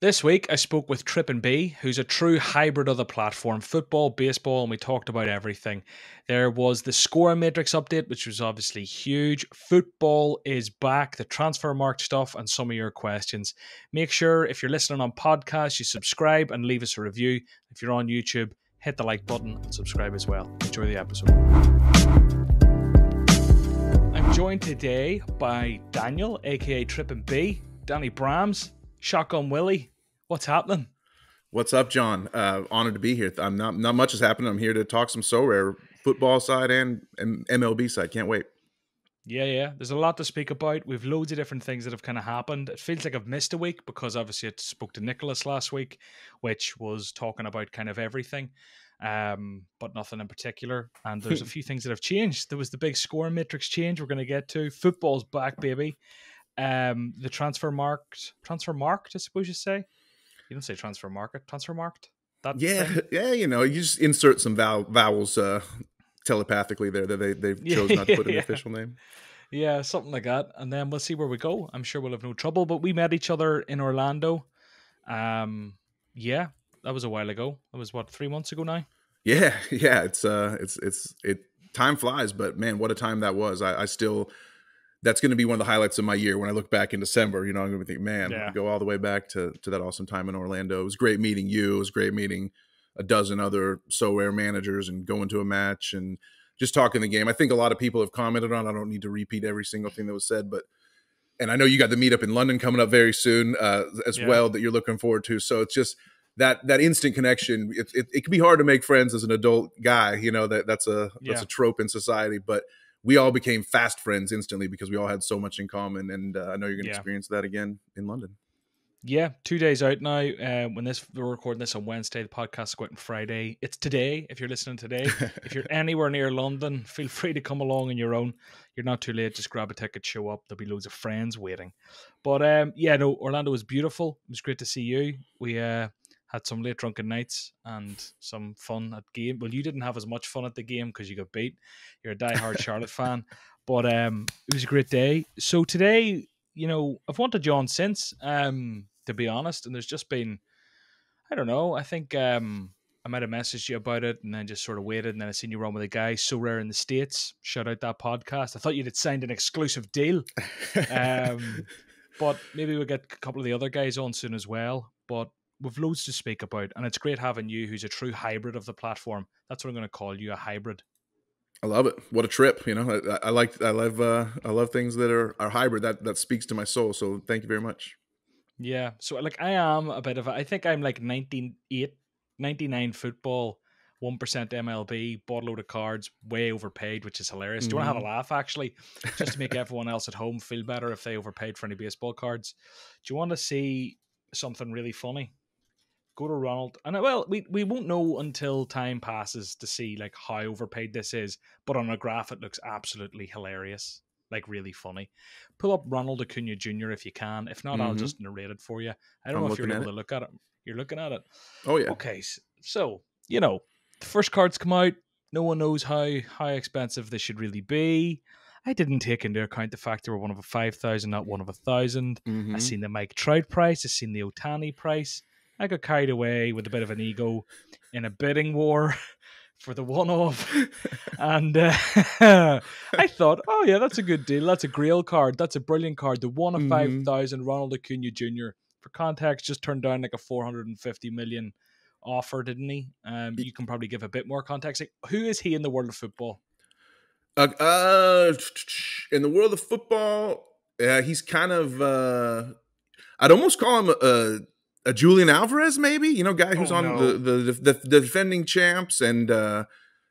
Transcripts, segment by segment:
This week, I spoke with TrippinB, who's a true hybrid of the platform, football, baseball, and we talked about everything. There was the score matrix update, which was obviously huge. Football is back, the Transfermarkt stuff, and some of your questions. Make sure, if you're listening on podcast, you subscribe and leave us a review. If you're on YouTube, hit the like button and subscribe as well. Enjoy the episode. I'm joined today by Daniel, aka TrippinB, Danny Brams, Shotgun Willie. What's happening? What's up, John? Honored to be here. I'm not much has happened. I'm here to talk some SoRare football side and MLB side. Can't wait. Yeah. There's a lot to speak about. We've loads of different things that have kind of happened. It feels like I've missed a week because obviously I spoke to Nicholas last week, which was talking about kind of everything, but nothing in particular. And there's a few things that have changed. There was the big score matrix change we're going to get to. Football's back, baby. The Transfermarkt, I suppose you say. You don't say Transfermarkt. Yeah. You know, you just insert some vowels telepathically there that they've chosen not to put an official name. Yeah, something like that. And then we'll see where we go. I'm sure we'll have no trouble. But we met each other in Orlando. Yeah, that was a while ago. That was 3 months ago now. Yeah. It's time flies, but man, what a time that was. I still. That's going to be one of the highlights of my year when I look back in December. You know, I'm going to think, man, go all the way back to that awesome time in Orlando. It was great meeting you. It was great meeting a dozen other SoRare managers and going to a match and just talking the game. I think a lot of people have commented on. I don't need to repeat every single thing that was said, and I know you got the meetup in London coming up very soon as well that you're looking forward to. So it's just that instant connection. It can be hard to make friends as an adult guy. You know, that's a trope in society, but we all became fast friends instantly because we all had so much in common. And I know you're going to experience that again in London. Yeah, 2 days out now. We're recording this on Wednesday, the podcast is going on Friday. It's today, if you're listening today. If you're anywhere near London, feel free to come along on your own. You're not too late. Just grab a ticket, show up. There'll be loads of friends waiting. But Orlando was beautiful. It was great to see you. We had some late drunken nights and some fun at game. Well, you didn't have as much fun at the game because you got beat. You're a diehard Charlotte fan. But it was a great day. So today, you know, I've wanted you on since, to be honest. And there's just been, I don't know, I think I might have messaged you about it and then just sort of waited. And then I seen you run with a guy, SoRare in the States. Shout out that podcast. I thought you'd signed an exclusive deal. But maybe we'll get a couple of the other guys on soon as well. But we've loads to speak about, and it's great having you, who's a true hybrid of the platform. That's what I'm going to call you, a hybrid. I love it. What a trip! You know, I love things that are hybrid. That speaks to my soul. So thank you very much. Yeah. So like, I am a bit of I think I'm like 99 football, 1% MLB, bought a load of cards, way overpaid, which is hilarious. Do you want to have a laugh, actually, just to make everyone else at home feel better if they overpaid for any baseball cards? Do you want to see something really funny? Go to Ronald, and we won't know until time passes to see like how overpaid this is, but on a graph it looks absolutely hilarious, like really funny. Pull up Ronald Acuna Jr. if you can. If not, I'll just narrate it for you. I don't know if you're able to look at it. You're looking at it. Oh yeah. Okay, so you know the first cards come out. No one knows how expensive they should really be. I didn't take into account the fact they were one of a 5,000, not one of 1,000. I seen the Mike Trout price. I seen the Ohtani price. I got carried away with a bit of an ego in a bidding war for the one-off. And I thought, oh, yeah, that's a good deal. That's a Grail card. That's a brilliant card. The 1 of 5,000 Ronald Acuna Jr. For context, just turned down like a 450 million offer, didn't he? You can probably give a bit more context. Like, who is he in the world of football? In the world of football, he's kind of, I'd almost call him a Julian Alvarez, maybe, you know, guy who's the defending champs. And,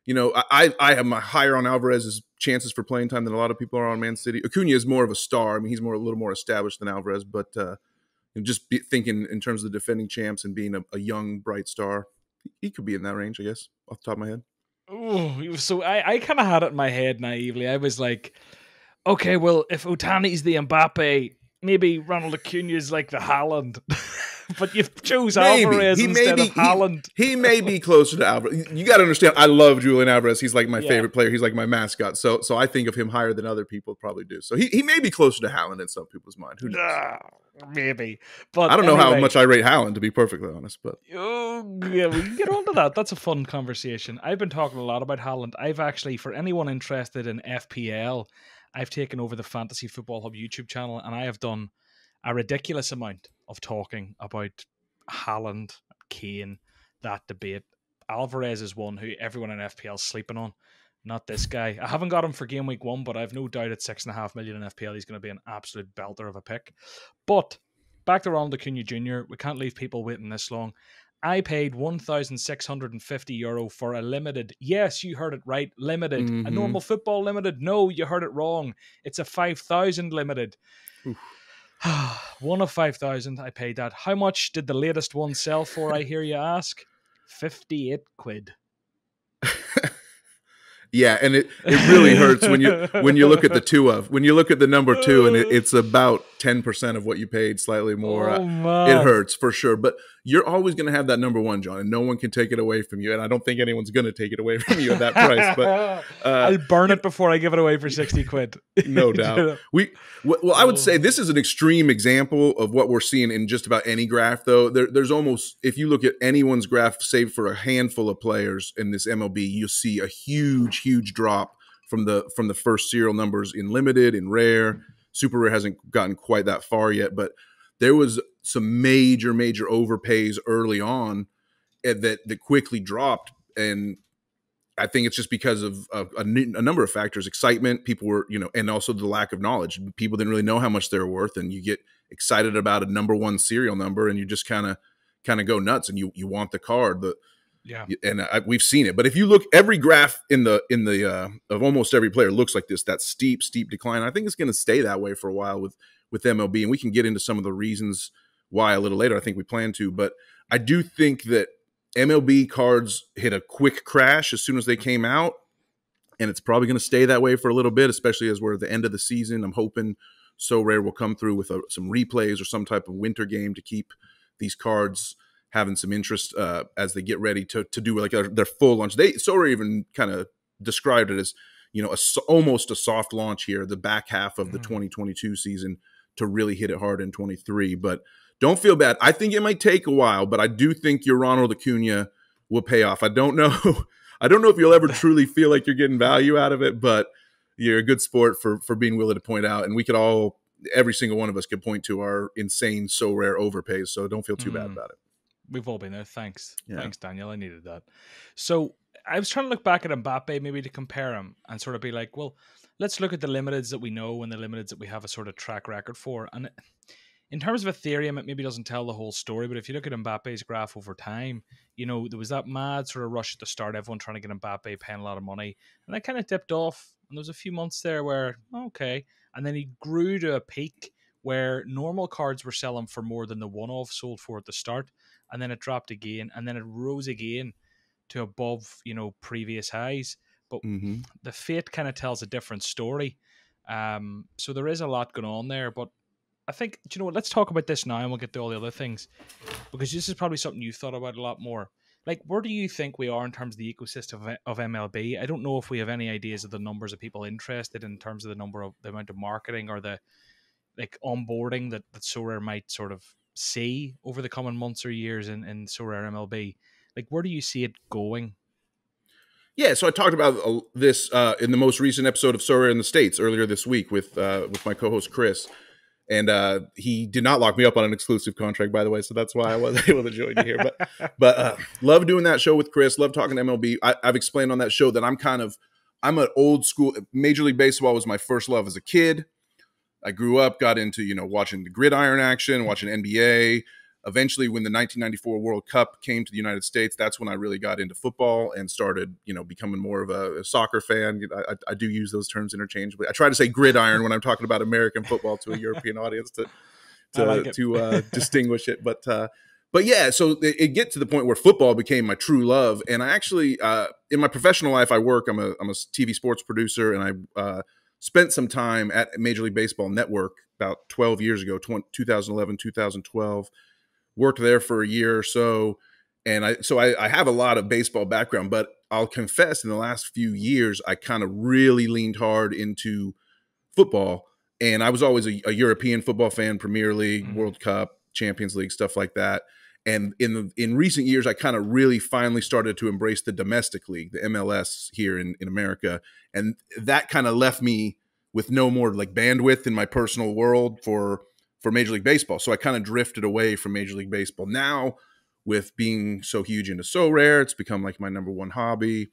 you know, I have my higher on Alvarez's chances for playing time than a lot of people are on Man City. Acuna is more of a star. I mean, he's a little more established than Alvarez, but just thinking in terms of the defending champs and being a young, bright star, he could be in that range, I guess, off the top of my head. Oh, so I kind of had it in my head naively. I was like, okay, well, if Ohtani's the Mbappe, maybe Ronald Acuna's like the Haaland. But you chose Maybe. Alvarez instead of Haaland. He may be closer to Alvarez. You got to understand, I love Julian Alvarez. He's like my favorite player. He's like my mascot. So I think of him higher than other people probably do. So he may be closer to Haaland in some people's mind. Who knows? Maybe. But I don't know how much I rate Haaland, to be perfectly honest. But yeah, we can get on to that. That's a fun conversation. I've been talking a lot about Haaland. I've actually, for anyone interested in FPL, I've taken over the Fantasy Football Hub YouTube channel, and I have done a ridiculous amount of talking about Haaland, Kane, that debate. Alvarez is one who everyone in FPL is sleeping on. Not this guy. I haven't got him for game week 1, but I've no doubt at 6.5 million in FPL he's going to be an absolute belter of a pick. But back to Ronald Acuna Jr., we can't leave people waiting this long. I paid €1,650 for a limited. Yes, you heard it right. Limited. A normal football limited. No, you heard it wrong. It's a 5,000 limited. One of 5,000. I paid that. How much did the latest one sell for, I hear you ask? 58 quid. Yeah, and it really hurts when you look at the number 2 and it's about 10% of what you paid, slightly more. It hurts for sure, but you're always going to have that number 1, John, and no one can take it away from you. And I don't think anyone's going to take it away from you at that price. But I'll burn it before I give it away for 60 quid. No doubt. I would say this is an extreme example of what we're seeing in just about any graph, though. There's almost, if you look at anyone's graph, save for a handful of players in this MLB, you'll see a huge drop from the first serial numbers in limited, in rare. Super rare hasn't gotten quite that far yet, but there was some major overpays early on that quickly dropped, and I think it's just because of a number of factors. Excitement, people were, and also the lack of knowledge. People didn't really know how much they were worth, and you get excited about a number 1 serial number, and you just kind of go nuts, and you want the card. We've seen it. But if you look, every graph in the of almost every player looks like this, that steep decline. I think it's going to stay that way for a while with MLB, and we can get into some of the reasons why a little later. I think we plan to, but I do think that MLB cards hit a quick crash as soon as they came out, and it's probably going to stay that way for a little bit, especially as we're at the end of the season. I'm hoping SoRare will come through with some replays or some type of winter game to keep these cards having some interest as they get ready to do like their full launch. SoRare even kind of described it as, almost a soft launch here, the back half of the 2022 season, to really hit it hard in 23. But don't feel bad. I think it might take a while, but I do think your Ronald Acuna will pay off. I don't know if you'll ever truly feel like you're getting value out of it, but you're a good sport for being willing to point out. And we could all, every single one of us could point to our insane SoRare overpays. So don't feel too bad about it. We've all been there. Thanks. Yeah. Thanks, Daniel. I needed that. So I was trying to look back at Mbappe maybe to compare him and sort of be like, well, let's look at the limiteds that we know and the limiteds that we have a sort of track record for. And in terms of Ethereum, it maybe doesn't tell the whole story, but if you look at Mbappe's graph over time, there was that mad sort of rush at the start, everyone trying to get Mbappe, paying a lot of money, and that kind of dipped off, and there was a few months there where, okay, and then he grew to a peak where normal cards were selling for more than the one-off sold for at the start, and then it dropped again, and then it rose again to above, previous highs, but the fate kind of tells a different story. So there is a lot going on there, but I think, do you know what, let's talk about this now and we'll get to all the other things, because this is probably something you've thought about a lot more. Like, where do you think we are in terms of the ecosystem of MLB? I don't know if we have any ideas of the numbers of people interested in terms of the amount of marketing or the onboarding that SoRare might sort of see over the coming months or years in SoRare MLB. Like, where do you see it going? Yeah, so I talked about this in the most recent episode of SoRare in the States earlier this week with my co-host Chris. And he did not lock me up on an exclusive contract, by the way, so that's why I was able to join you here. But love doing that show with Chris. Love talking to MLB. I've explained on that show that I'm an old school. Major League Baseball was my first love as a kid. I grew up, got into watching the gridiron action, watching NBA. Eventually, when the 1994 World Cup came to the United States, that's when I really got into football and started, becoming more of a soccer fan. I do use those terms interchangeably. I try to say gridiron when I'm talking about American football to a European audience to distinguish it. But yeah, so it get to the point where football became my true love. And I actually, in my professional life, I'm a TV sports producer, and I spent some time at Major League Baseball Network about 12 years ago, 2011, 2012. worked there for a year or so. And I have a lot of baseball background, but I'll confess in the last few years, I kind of really leaned hard into football. And I was always a European football fan, Premier League, World Cup, Champions League, stuff like that. And in recent years, I kind of really finally started to embrace the domestic league, the MLS here in America. And that kind of left me with no more like bandwidth in my personal world for Major League Baseball. So I kind of drifted away from Major League Baseball. Now, with being so huge into SoRare, it's become like my number one hobby.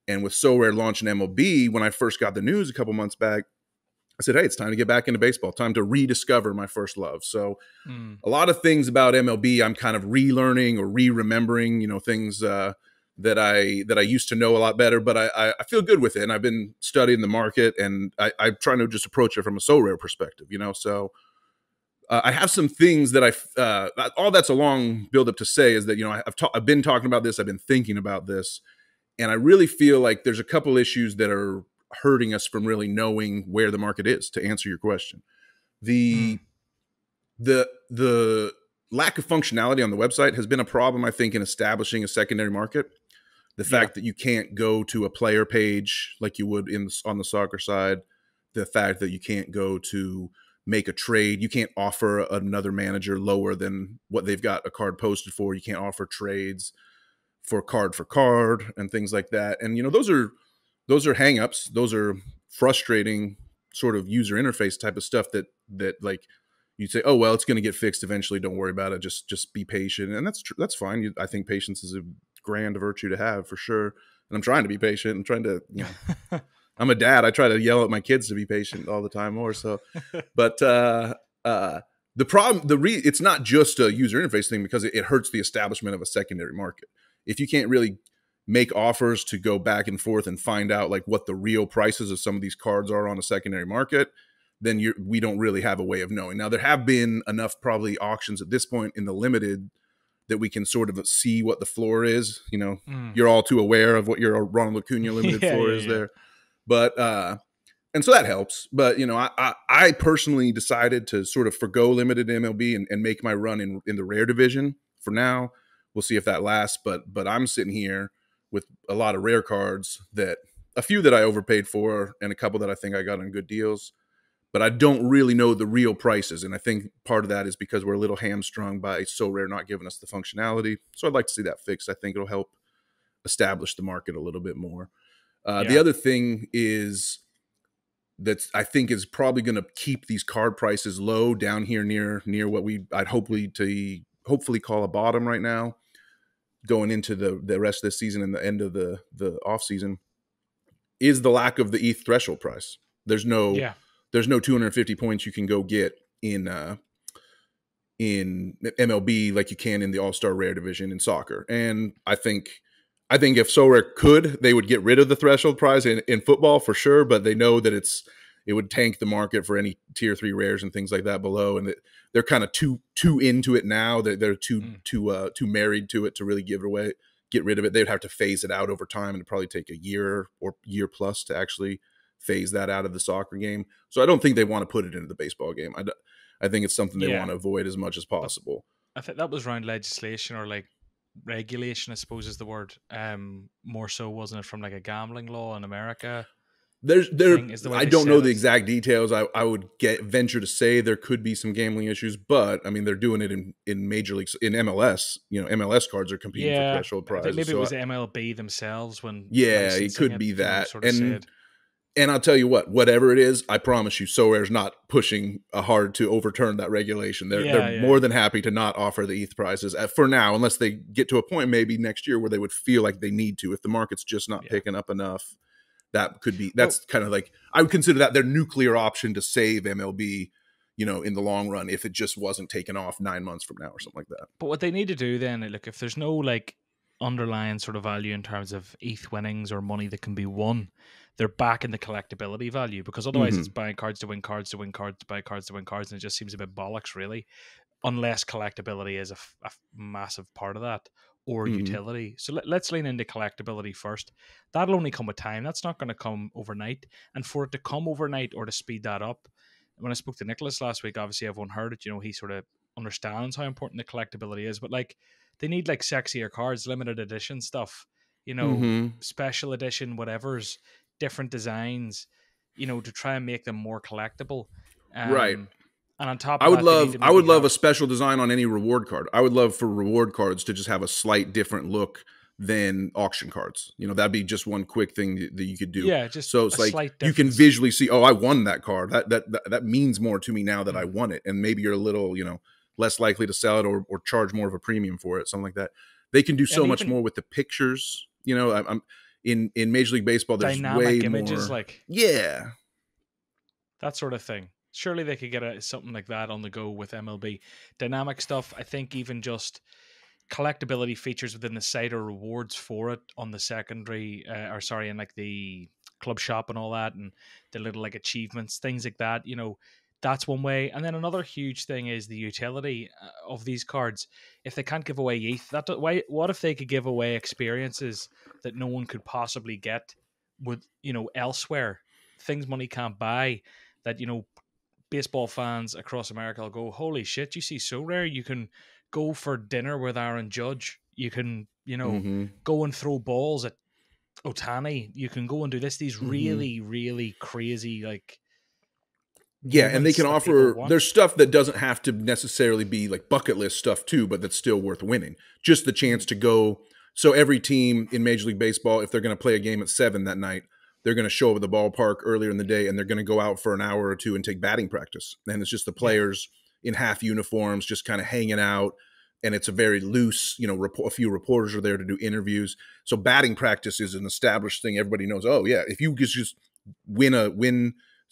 And with SoRare launching MLB, when I first got the news a couple months back, I said, hey, it's time to get back into baseball, time to rediscover my first love. So a lot of things about MLB I'm kind of relearning or re-remembering, things that I used to know a lot better, but I feel good with it. And I've been studying the market, and I'm trying to just approach it from a SoRare perspective, So I have some things that all that's a long buildup to say is that, I've been talking about this, I've been thinking about this, and I really feel like there's a couple issues that are hurting us from really knowing where the market is, to answer your question. The lack of functionality on the website has been a problem, I think, in establishing a secondary market. The fact that you can't go to a player page like you would on the soccer side, the fact that you can't go to make a trade, you can't offer another manager lower than what they've got a card posted for, you can't offer trades for card and things like that. And those are hangups. Those are frustrating sort of user interface type of stuff that like you'd say, oh, well, it's going to get fixed eventually. Don't worry about it. Just be patient. And that's fine. I think patience is a grand virtue to have for sure. And I'm trying to be patient. I'm trying to, I'm a dad. I try to yell at my kids to be patient all the time more. So, but the problem, it's not just a user interface thing, because it hurts the establishment of a secondary market. If you can't really make offers to go back and forth and find out like what the real prices of some of these cards are on a secondary market, then we don't really have a way of knowing. Now, there have been enough probably auctions at this point in the limited that we can sort of see what the floor is. You're all too aware of what your Ronald Acuna limited floor is there. But and so that helps. But I personally decided to sort of forgo limited MLB and make my run in the rare division for now. We'll see if that lasts. But I'm sitting here with a lot of rare cards, that a few that I overpaid for and a couple that I think I got on good deals, but I don't really know the real prices. And I think part of that is because we're a little hamstrung by SoRare not giving us the functionality. So I'd like to see that fixed. I think it'll help establish the market a little bit more. The other thing is that I think is probably going to keep these card prices low down here near what I'd hopefully call a bottom right now, going into the rest of the season and the end of the off season, is the lack of the ETH threshold price. There's no 250 points you can go get in MLB like you can in the All-Star Rare division in soccer. And I think if SoRare could, they would get rid of the threshold price in football for sure, but they know that it would tank the market for any tier 3 rares and things like that below. And they're kind of too into it now. They're too married to it to really get rid of it. They'd have to phase it out over time, and it'd probably take a year or year plus to actually phase that out of the soccer game. So I don't think they want to put it into the baseball game. I think it's something they want to avoid as much as possible. I think that was around legislation or like regulation, I suppose is the word. More so, wasn't it, from like a gambling law in America? I don't know the exact details. I would venture to say there could be some gambling issues, but I mean, they're doing it in major leagues, in MLS. MLS cards are competing for threshold prizes. I think maybe it was MLB themselves when. Yeah, it could be that. And I'll tell you whatever it is, I promise you, SoRare's not pushing hard to overturn that regulation. They're more than happy to not offer the ETH prizes for now, unless they get to a point maybe next year where they would feel like they need to. If the market's just not picking up enough, that's kind of like, I would consider that their nuclear option to save MLB, in the long run, if it just wasn't taken off 9 months from now or something like that. But what they need to do then, look, if there's no like underlying sort of value in terms of ETH winnings or money that can be won, they're back in the collectability value, because otherwise it's buying cards to win cards to win cards to buy cards to win cards, and it just seems a bit bollocks, really, unless collectability is a massive part of that, or utility. So let's lean into collectibility first. That'll only come with time. That's not going to come overnight. And for it to come overnight or to speed that up, when I spoke to Nicholas last week, obviously everyone heard it. He sort of understands how important the collectability is, but like they need like sexier cards, limited edition stuff, special edition, whatever's different designs, to try and make them more collectible. Right. And on top I of would that, they need love to I would maybe love have a special design on any reward card. I would love for reward cards to just have a slight different look than auction cards. That'd be just one quick thing that you could do. just So it's a like slight you can difference. visually see, oh, I won that card. That means more to me now that I won it. And maybe you're a little, less likely to sell it or charge more of a premium for it, something like that. They can do so much more with the pictures. I'm in Major League Baseball, there's dynamic way images, more. like that sort of thing. Surely they could get something like that on the go with MLB. Dynamic stuff, I think even just collectability features within the site or rewards for it on the secondary, and like the club shop and all that, and the little like achievements, things like that. That's one way. And then another huge thing is the utility of these cards. If they can't give away ETH, what if they could give away experiences that no one could possibly get with elsewhere? Things money can't buy. That baseball fans across America will go, holy shit, you see SoRare, you can go for dinner with Aaron Judge. You can, go and throw balls at Otani. You can go and do these really, really crazy, like, and they can offer, there's stuff that doesn't have to necessarily be like bucket list stuff too, but that's still worth winning. Just the chance to go. So every team in Major League Baseball, if they're going to play a game at 7 that night, they're going to show up at the ballpark earlier in the day and they're going to go out for an hour or two and take batting practice. And it's just the players in half uniforms just kind of hanging out. And it's a very loose, a few reporters are there to do interviews. So batting practice is an established thing. Everybody knows, oh yeah, if you just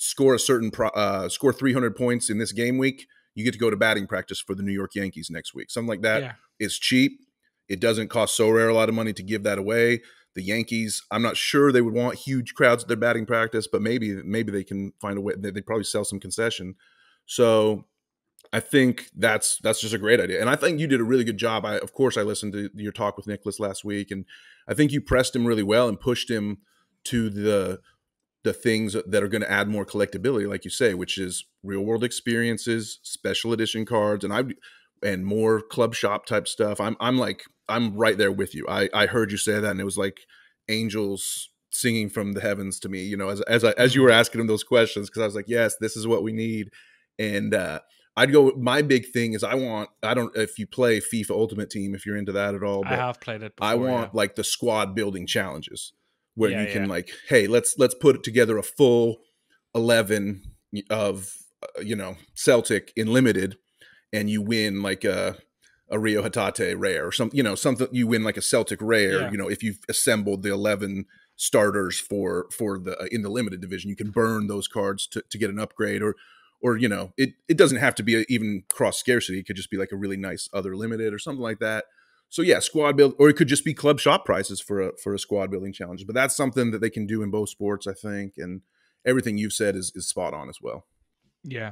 score 300 points in this game week, you get to go to batting practice for the New York Yankees next week. Something like that. It's cheap. It doesn't cost SoRare a lot of money to give that away. The Yankees, I'm not sure they would want huge crowds at their batting practice, but maybe they can find a way. They'd probably sell some concession. So I think that's just a great idea. And I think you did a really good job. Of course, I listened to your talk with Nicholas last week, and I think you pressed him really well and pushed him to the things that are going to add more collectability, like you say, which is real world experiences, special edition cards, and more club shop type stuff. I'm right there with you. I heard you say that, and it was like angels singing from the heavens to me, as you were asking him those questions, because I was like, yes, this is what we need. And I'd go, my big thing is I don't if you play FIFA Ultimate Team, if you're into that at all, but I have played it before, I want like the squad building challenges where you can like, hey, let's put together a full 11 of Celtic in limited, and you win like a Rio Hatate rare or something, something, you win like a Celtic rare, if you've assembled the 11 starters for the in the limited division, you can burn those cards to get an upgrade, or it doesn't have to be even cross scarcity. It could just be like a really nice other limited or something like that. So yeah, squad build, or it could just be club shop prices for a squad building challenge. But that's something that they can do in both sports, I think, and everything you've said is spot on as well. Yeah.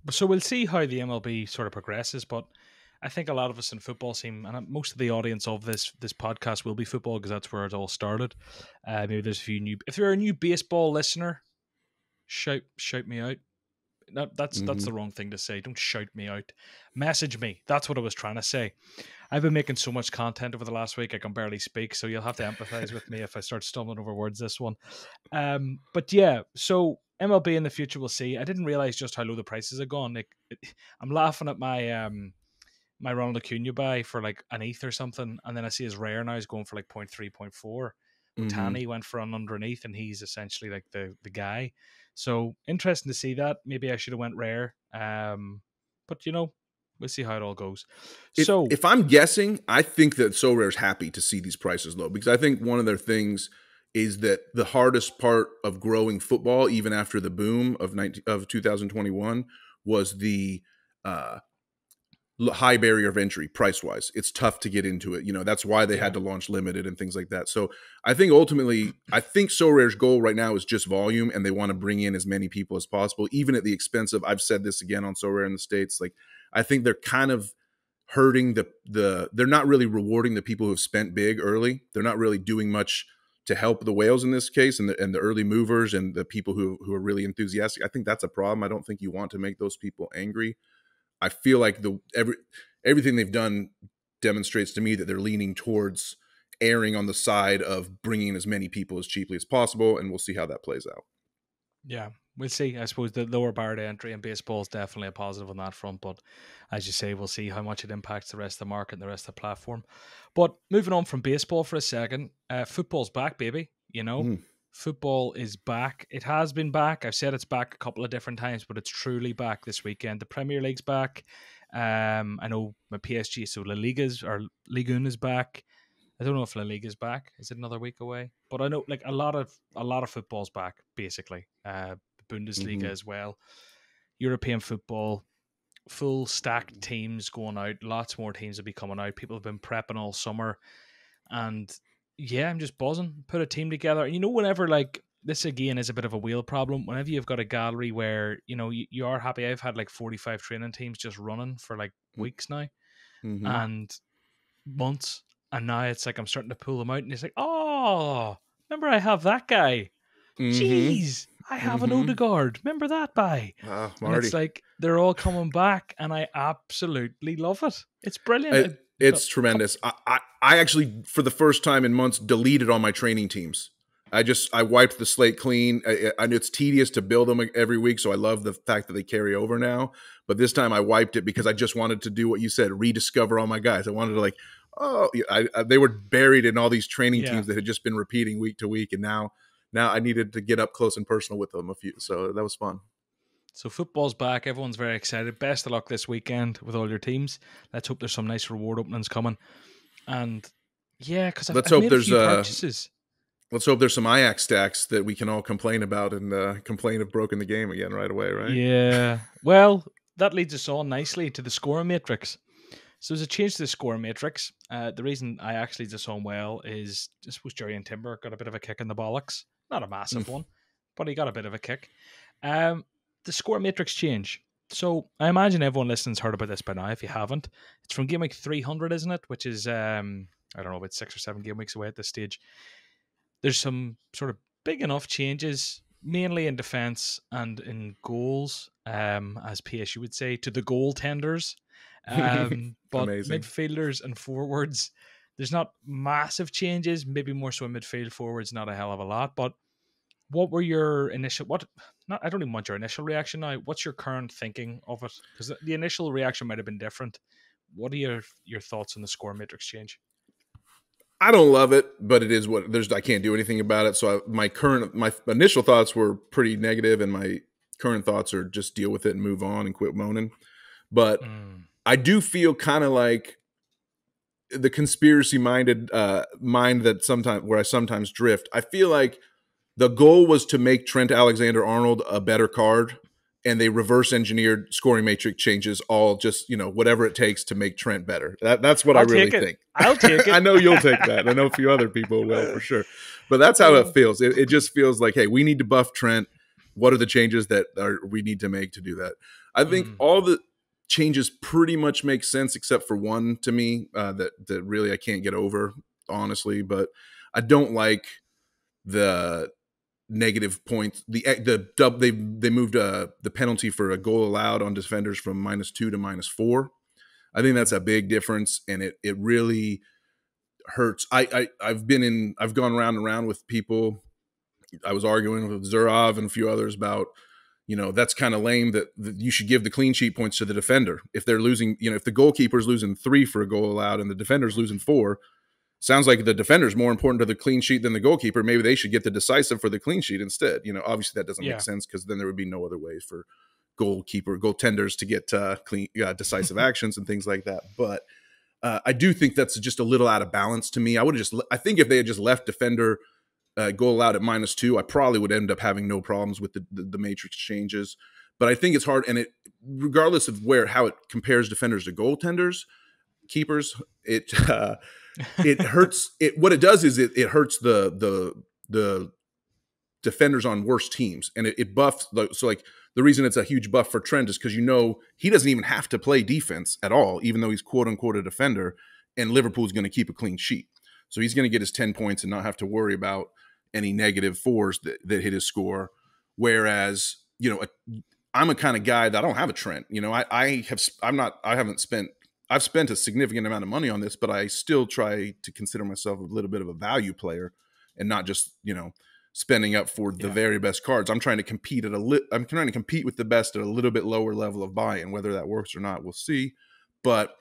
So we'll see how the MLB sort of progresses, but I think a lot of us in football seem, and most of the audience of this podcast will be football because that's where it all started. Maybe there's a few if you're a new baseball listener, shout me out. No, that's the wrong thing to say. Don't shout me out. Message me. That's what I was trying to say. I've been making so much content over the last week, I can barely speak, so you'll have to empathize with me if I start stumbling over words this one. But yeah, so MLB in the future, we'll see. I didn't realize just how low the prices have gone. I'm laughing at my my Ronald Acuna buy for like an ETH or something, and then I see his rare now is going for like 0.3, 0.4. Otani went for an underneath, and he's essentially like the guy. So interesting to see that. Maybe I should have went rare. But we'll see how it all goes. If I'm guessing, I think that SoRare's happy to see these prices low, because I think one of their things is that the hardest part of growing football, even after the boom of 2021, was the high barrier of entry price wise. It's tough to get into it. That's why they had to launch limited and things like that. So I think ultimately, SoRare's goal right now is just volume, and they want to bring in as many people as possible, even at the expense of, I've said this again on SoRare in the States, like I think they're kind of hurting they're not really rewarding the people who have spent big early. They're not really doing much to help the whales in this case, and the early movers and the people who are really enthusiastic. I think that's a problem. I don't think you want to make those people angry. I feel like everything they've done demonstrates to me that they're leaning towards erring on the side of bringing as many people as cheaply as possible, and we'll see how that plays out. Yeah, we'll see. I suppose the lower bar to entry in baseball is definitely a positive on that front, but as you say, we'll see how much it impacts the rest of the market and the rest of the platform. But moving on from baseball for a second, football's back, baby. Football is back. It has been back. I've said it's back a couple of different times, but it's truly back this weekend. The Premier League's back. I know my PSG, so La Liga's or Ligue 1 is back. I don't know if La Liga is back. Is it another week away? But I know like a lot of football's back, basically. Bundesliga as well. European football, full stacked teams going out. Lots more teams will be coming out. People have been prepping all summer. And yeah, I'm just buzzing. Put a team together. And whenever like this again is a bit of a wheel problem, whenever you've got a gallery where, you are happy. I've had like 45 training teams just running for like weeks now. And months. And now it's like I'm starting to pull them out, and it's like, oh, remember I have that guy. Jeez, I have an Odegaard. Remember that guy? Marty. And it's like they're all coming back, and I absolutely love it. It's brilliant. It's tremendous. I actually, for the first time in months, deleted all my training teams. I wiped the slate clean. I know it's tedious to build them every week, so I love the fact that they carry over now. But this time I wiped it because I just wanted to do what you said, rediscover all my guys. I wanted to they were buried in all these training teams that had just been repeating week to week, and now I needed to get up close and personal with them a few. So that was fun. So football's back. Everyone's very excited. Best of luck this weekend with all your teams. Let's hope there's some nice reward openings coming. And yeah, because I've made a few purchases. Let's hope there's some Ajax stacks that we can all complain about and complain of broken the game again right away, right? Yeah. Well, that leads us on nicely to the scoring matrix. So there's a change to the scoring matrix. The reason I actually leads us on well is just was Jerry and Timber got a bit of a kick in the bollocks. Not a massive one, but he got a bit of a kick. The score matrix change. So I imagine everyone listening's heard about this by now. If you haven't, it's from game week 300, isn't it? Which is, I don't know, about 6 or 7 game weeks away at this stage. There's some sort of big enough changes, mainly in defense and in goals, as PSU would say, to the goaltenders. But Amazing. midfielders and forwards, there's not massive changes. Maybe more so in midfield, forwards, not a hell of a lot. But what were your initial? I don't even want your initial reaction now. What's your current thinking of it? Because the initial reaction might have been different. What are your thoughts on the score matrix change? I don't love it, but it is what I can't do anything about it. So my initial thoughts were pretty negative, and my current thoughts are just deal with it and move on and quit moaning. But I do feel kind of like the conspiracy-minded mind that where I sometimes drift. I feel like the goal was to make Trent Alexander-Arnold a better card, and they reverse engineered scoring matrix changes, all just, whatever it takes to make Trent better. That's what I really think. I'll take it. I know you'll take that. I know a few other people will for sure. But that's how it feels. It just feels like, hey, we need to buff Trent. What are the changes that we need to make to do that? I think all the changes pretty much make sense except for one to me that really I can't get over, honestly. But I don't like the negative points. They moved the penalty for a goal allowed on defenders from -2 to -4. I think that's a big difference, and it really hurts. I've gone round and round with people. I was arguing with Zurov and a few others about, that's kind of lame that you should give the clean sheet points to the defender. If they're losing, if the goalkeeper's losing 3 for a goal allowed and the defender's losing 4, sounds like the defender's more important to the clean sheet than the goalkeeper. Maybe they should get the decisive for the clean sheet instead. Obviously that doesn't make sense because then there would be no other ways for goaltenders to get decisive actions and things like that. But I do think that's just a little out of balance to me. I think if they had just left defender goal allowed at -2, I probably would end up having no problems with the matrix changes. But I think it's hard, and regardless of how it compares defenders to goaltenders, keepers, it hurts. What it does is it hurts the defenders on worse teams, and it buffs. So like the reason it's a huge buff for Trent is because he doesn't even have to play defense at all, even though he's quote unquote a defender, and Liverpool's going to keep a clean sheet, so he's going to get his 10 points and not have to worry about any -4s that hit his score. Whereas I'm a kind of guy that I don't have a Trent. You know, I've spent a significant amount of money on this, but I still try to consider myself a little bit of a value player and not just, you know, spending up for the very best cards. I'm trying to compete I'm trying to compete with the best at a little bit lower level of buy-in. Whether that works or not, we'll see. But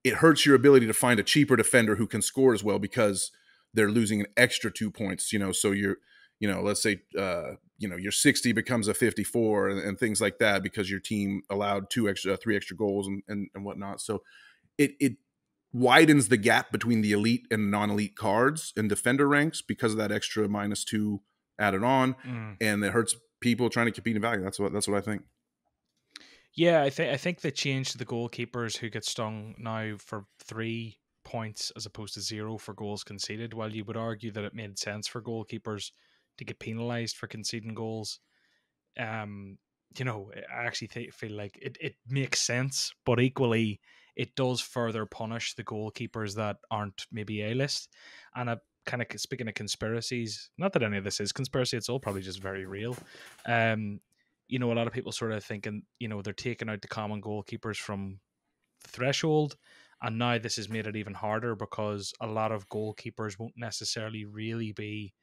it hurts your ability to find a cheaper defender who can score as well because they're losing an extra 2 points, you know, so you're, you know, let's say, you know, your 60 becomes a 54 and things like that because your team allowed 3 extra goals and whatnot. So it widens the gap between the elite and non-elite cards and defender ranks because of that extra -2 added on, and it hurts people trying to compete in value. That's what I think. Yeah, I think they changed the goalkeepers who get stung now for 3 points as opposed to 0 for goals conceded. While you would argue that it made sense for goalkeepers to get penalised for conceding goals, you know, I actually feel like it makes sense, but equally it does further punish the goalkeepers that aren't maybe A-list. And kind of speaking of conspiracies, not that any of this is conspiracy, it's all probably just very real. You know, a lot of people sort of thinking, you know, they're taking out the common goalkeepers from the threshold, and now this has made it even harder because a lot of goalkeepers won't necessarily really be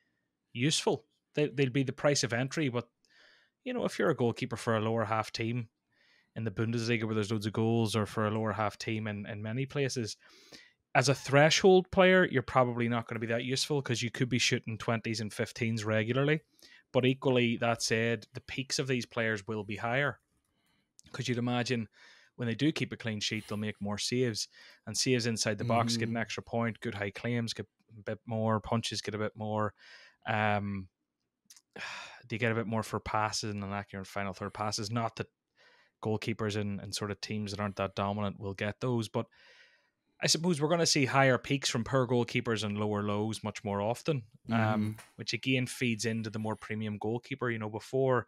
useful. They'll be the price of entry, but you know, if you're a goalkeeper for a lower half team in the Bundesliga where there's loads of goals, or for a lower half team in many places, as a threshold player, you're probably not going to be that useful because you could be shooting 20s and 15s regularly. But equally, that said, the peaks of these players will be higher because you'd imagine when they do keep a clean sheet, they'll make more saves, and saves inside the box get an extra point. Good high claims get a bit more, punches get a bit more. They get a bit more for passes and accurate final third passes. Not that goalkeepers and sort of teams that aren't that dominant will get those, but I suppose we're going to see higher peaks from per goalkeepers and lower lows much more often, which again feeds into the more premium goalkeeper, you know, before.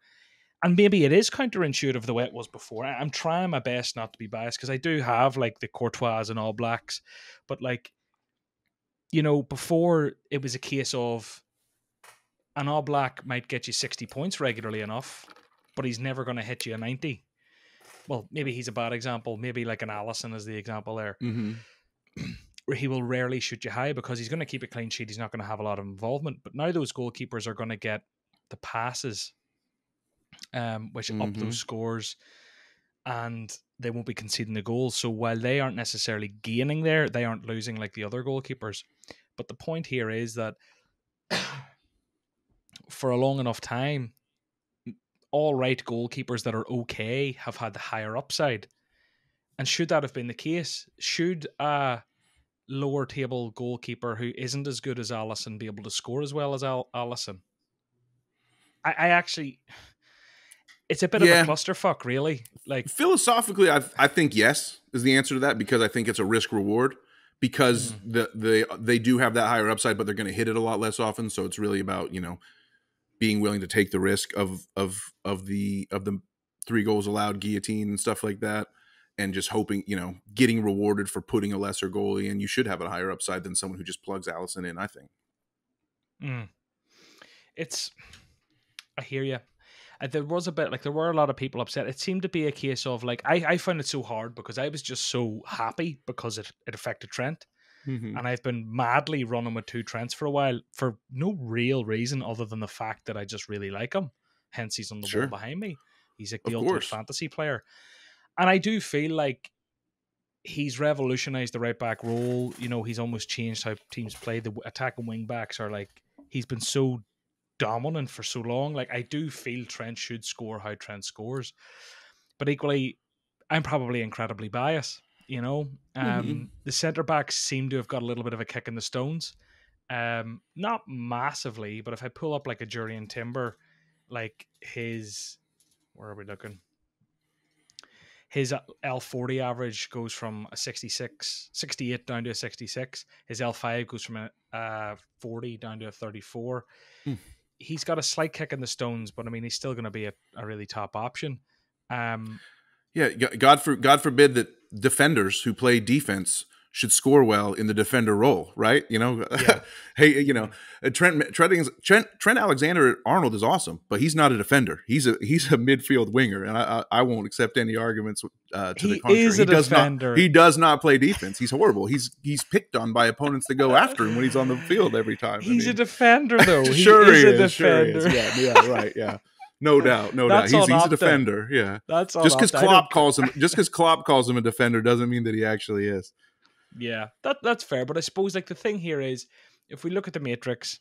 And maybe it is counterintuitive the way it was before. I'm trying my best not to be biased because I do have like the Courtois and All Blacks, but like, you know, before it was a case of an All Black might get you 60 points regularly enough, but he's never going to hit you a 90. Well, maybe he's a bad example. Maybe like an Allison is the example there. Where he will rarely shoot you high because he's going to keep a clean sheet. He's not going to have a lot of involvement. But now those goalkeepers are going to get the passes, which up those scores, and they won't be conceding the goals. So while they aren't necessarily gaining there, they aren't losing like the other goalkeepers. But the point here is that for a long enough time, all right goalkeepers that are okay have had the higher upside. And should that have been the case? Should a lower table goalkeeper who isn't as good as Allison be able to score as well as Allison? I actually, it's a bit of a clusterfuck, really. Like philosophically, I think yes is the answer to that because I think it's a risk reward because they do have that higher upside, but they're going to hit it a lot less often. So it's really about, you know, being willing to take the risk of the 3 goals allowed guillotine and stuff like that, and just hoping, you know, getting rewarded for putting a lesser goalie in. You should have a higher upside than someone who just plugs Allison in, I think. I hear you. There was a bit, like, there were a lot of people upset. It seemed to be a case of, like, I found it so hard because I was just so happy because it affected Trent. And I've been madly running with 2 Trents for a while for no real reason other than the fact that I just really like him. Hence, he's on the wall behind me. He's like the ultimate fantasy player. And I do feel like he's revolutionized the right back role. You know, he's almost changed how teams play. The attack and wing backs are like, he's been so dominant for so long. Like, I do feel Trent should score how Trent scores. But equally, I'm probably incredibly biased. You know, the centre backs seem to have got a little bit of a kick in the stones. Not massively, but if I pull up like a Jurriën Timber, like his, where are we looking? His L40 average goes from a 68 down to a 66. His L5 goes from a 40 down to a 34. He's got a slight kick in the stones, but I mean, he's still going to be a really top option. Yeah, God forbid that defenders who play defense should score well in the defender role, right? Yeah. Hey, Trent Alexander-Arnold is awesome, but he's not a defender. He's a midfield winger, and I won't accept any arguments to the contrary. Is a defender. He does not play defense. He's horrible. He's picked on by opponents that go after him when he's on the field every time. He's a defender, though. He sure is he a is. defender. Sure he is. Yeah, right. Yeah. No doubt. He's a defender. Yeah. That's all. Just because Klopp calls him a defender doesn't mean that he actually is. Yeah, that's fair. But I suppose like the thing here is, if we look at the Matrix,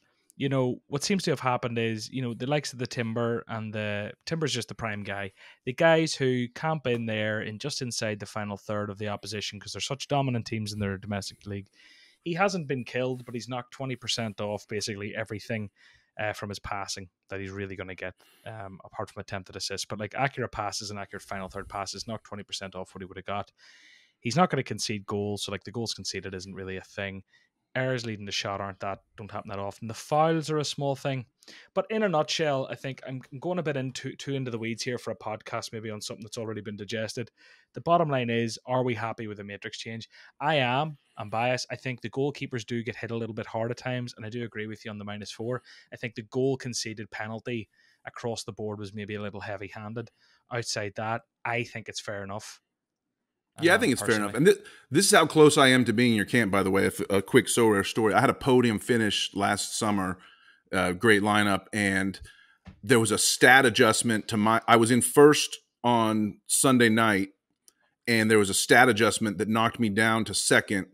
what seems to have happened is, the likes of the Timber, and the Timber's just the prime guy. The guys who camp in there and just inside the final third of the opposition because they're such dominant teams in their domestic league. He hasn't been killed, but he's knocked 20% off basically everything from his passing that he's really going to get, apart from attempted assists. But like accurate passes and accurate final third passes, knocked 20% off what he would have got. He's not going to concede goals, so like the goals conceded isn't really a thing. Errors leading to shot don't happen that often. The fouls are a small thing, but in a nutshell, I think I'm going a bit too into the weeds here for a podcast, maybe on something that's already been digested. The bottom line is, are we happy with the Matrix change? I am. I'm biased. I think the goalkeepers do get hit a little bit hard at times, and I do agree with you on the -4. I think the goal conceded penalty across the board was maybe a little heavy-handed. Outside that, I think it's fair enough. Yeah, I think it's fair enough. And this is how close I am to being in your camp, by the way. A quick SoRare story. I had a podium finish last summer, great lineup, and there was a stat adjustment to I was in first on Sunday night, and there was a stat adjustment that knocked me down to second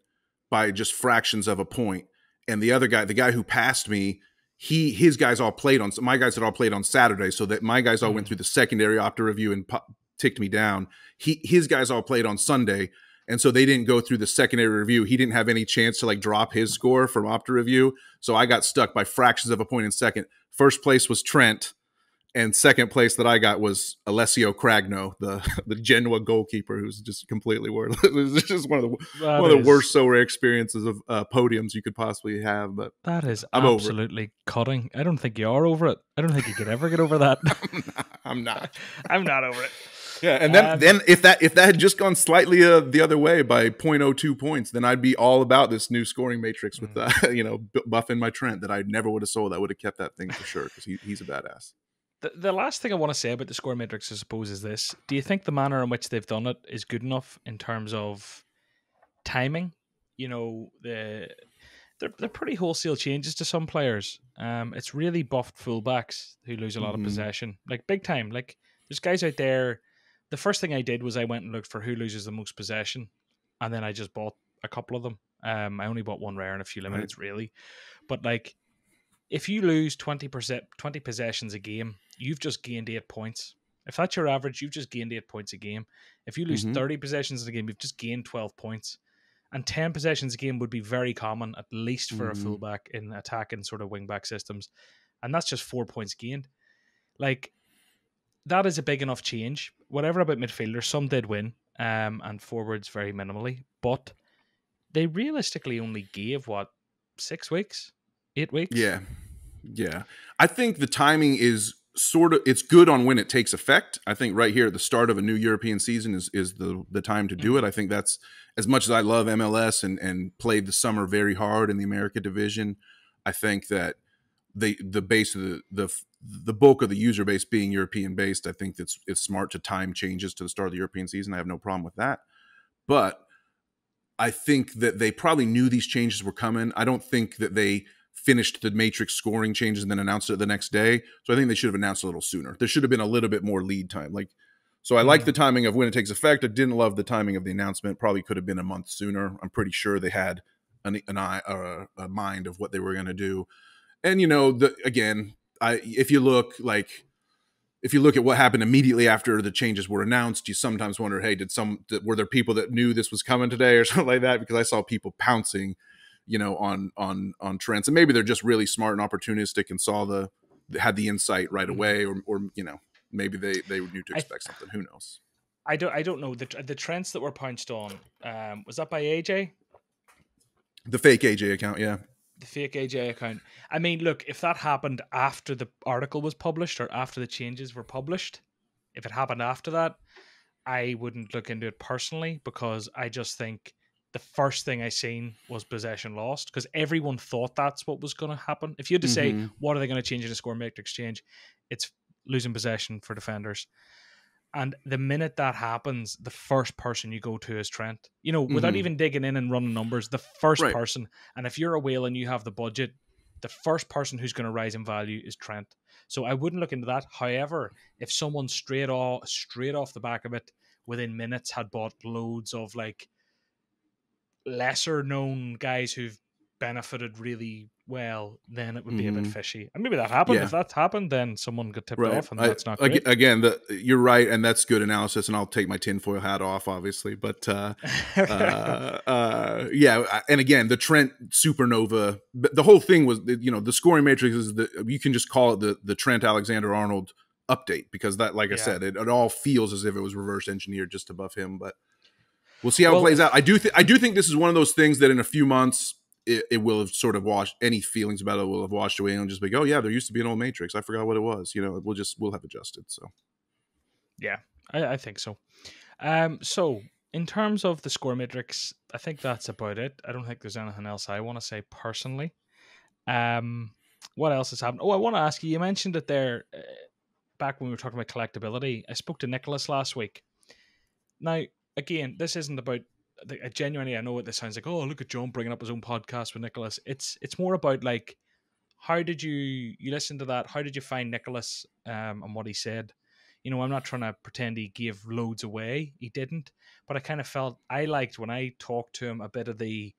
by just fractions of a point. And the other guy, the guy who passed me, his guys all played on, my guys had all played on Saturday, so that my guys all went through the secondary Opta review and ticked me down. His guys all played on Sunday, and so they didn't go through the secondary review. He didn't have any chance to like drop his score from Opta review, so I got stuck by fractions of a point in second. First place was Trent, and second place that I got was Alessio Cragno, the Genoa goalkeeper, who's just completely worthless. It was just one of the worst SoRare experiences of podiums you could possibly have. But that is absolutely cutting. I don't think you are over it. I don't think you could ever get over that. I'm not. I'm not over it. Yeah, and then if that had just gone slightly the other way by 0.02 points, then I'd be all about this new scoring matrix with buffing my Trent that I never would have sold. I would have kept that thing for sure because he's a badass. The last thing I want to say about the score matrix, I suppose, is this. Do you think the manner in which they've done it is good enough in terms of timing? They're pretty wholesale changes to some players. It's really buffed fullbacks who lose a lot of possession, like big time. Like there's guys out there. The first thing I did was I went and looked for who loses the most possession, and then I just bought a couple of them. I only bought one rare and a few limits, really. But like, if you lose 20 possessions a game, you've just gained 8 points. If that's your average, you've just gained 8 points a game. If you lose 30 possessions in a game, you've just gained 12 points. And 10 possessions a game would be very common, at least for a fullback in attack and sort of wing-back systems. And that's just 4 points gained. Like, that is a big enough change. Whatever about midfielders, some did win, and forwards very minimally. But they realistically only gave, 6 weeks? 8 weeks? Yeah. I think the timing is it's good on when it takes effect. I think right here at the start of a new European season is the time to do it. I think that's, as much as I love MLS and played the summer very hard in the America division, I think that the base of the bulk of the user base being European based, I think it's smart to time changes to the start of the European season. I have no problem with that. But I think that they probably knew these changes were coming. I don't think that they finished the matrix scoring changes and then announced it the next day. So I think they should have announced a little sooner. There should have been a little bit more lead time. So I like the timing of when it takes effect. I didn't love the timing of the announcement. Probably could have been a month sooner. I'm pretty sure they had an eye or a mind of what they were going to do. And if you look at what happened immediately after the changes were announced, you sometimes wonder, hey, were there people that knew this was coming today or something like that? Because I saw people pouncing, on trends, and maybe they're just really smart and opportunistic and had the insight right away, or maybe they knew to expect something. Who knows? I don't know. The trends that were pounced on, was that by AJ? The fake AJ account, yeah. The fake AJ account. I mean, look, if that happened after the article was published or after the changes were published, if it happened after that, I wouldn't look into it personally, because I just think the first thing I seen was possession lost, because everyone thought that's what was going to happen. If you had to say, what are they going to change in a score matrix change, it's losing possession for defenders. And the minute that happens, the first person you go to is Trent. Without even digging in and running numbers, the first person. And if you're a whale and you have the budget, the first person who's going to rise in value is Trent. So I wouldn't look into that. However, if someone straight off the back of it within minutes had bought loads of like lesser known guys who've benefited really well, then it would be a bit fishy. And maybe that happened. If that's happened, then someone got tipped off, and that's not great. Again, you're right, and that's good analysis, and I'll take my tinfoil hat off, obviously. But yeah, and again, the Trent supernova, the whole thing was, the scoring matrix is you can just call it the Trent Alexander-Arnold update, because that, like I said, it all feels as if it was reverse engineered just above him, but we'll see how it plays out. I do think this is one of those things that in a few months it will have sort of washed, any feelings about it will have washed away, and just be like, oh yeah, there used to be an old matrix. I forgot what it was. We'll have adjusted. So yeah, I think so. So in terms of the score matrix, I think that's about it. I don't think there's anything else I want to say personally. What else has happened? Oh, I want to ask you. You mentioned it there back when we were talking about collectability. I spoke to Nicholas last week. Now, again, this isn't about. Genuinely, I know what this sounds like. Oh, look at John bringing up his own podcast with Nicholas. It's more about like, how did you listen to that? How did you find Nicholas and what he said? I'm not trying to pretend he gave loads away. He didn't, but I kind of felt I liked when I talked to him a bit of the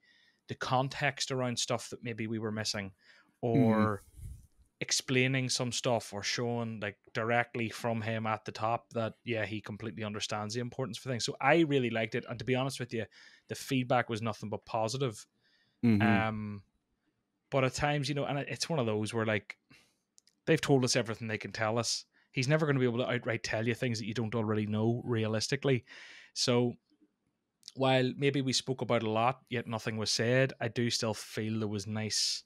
context around stuff that maybe we were missing, or explaining some stuff, or showing like directly from him at the top that he completely understands the importance for things. So I really liked it, and to be honest with you, the feedback was nothing but positive. But at times, and it's one of those where like they've told us everything they can tell us. He's never going to be able to outright tell you things that you don't already know realistically. So while maybe we spoke about a lot yet nothing was said, I do still feel there was nice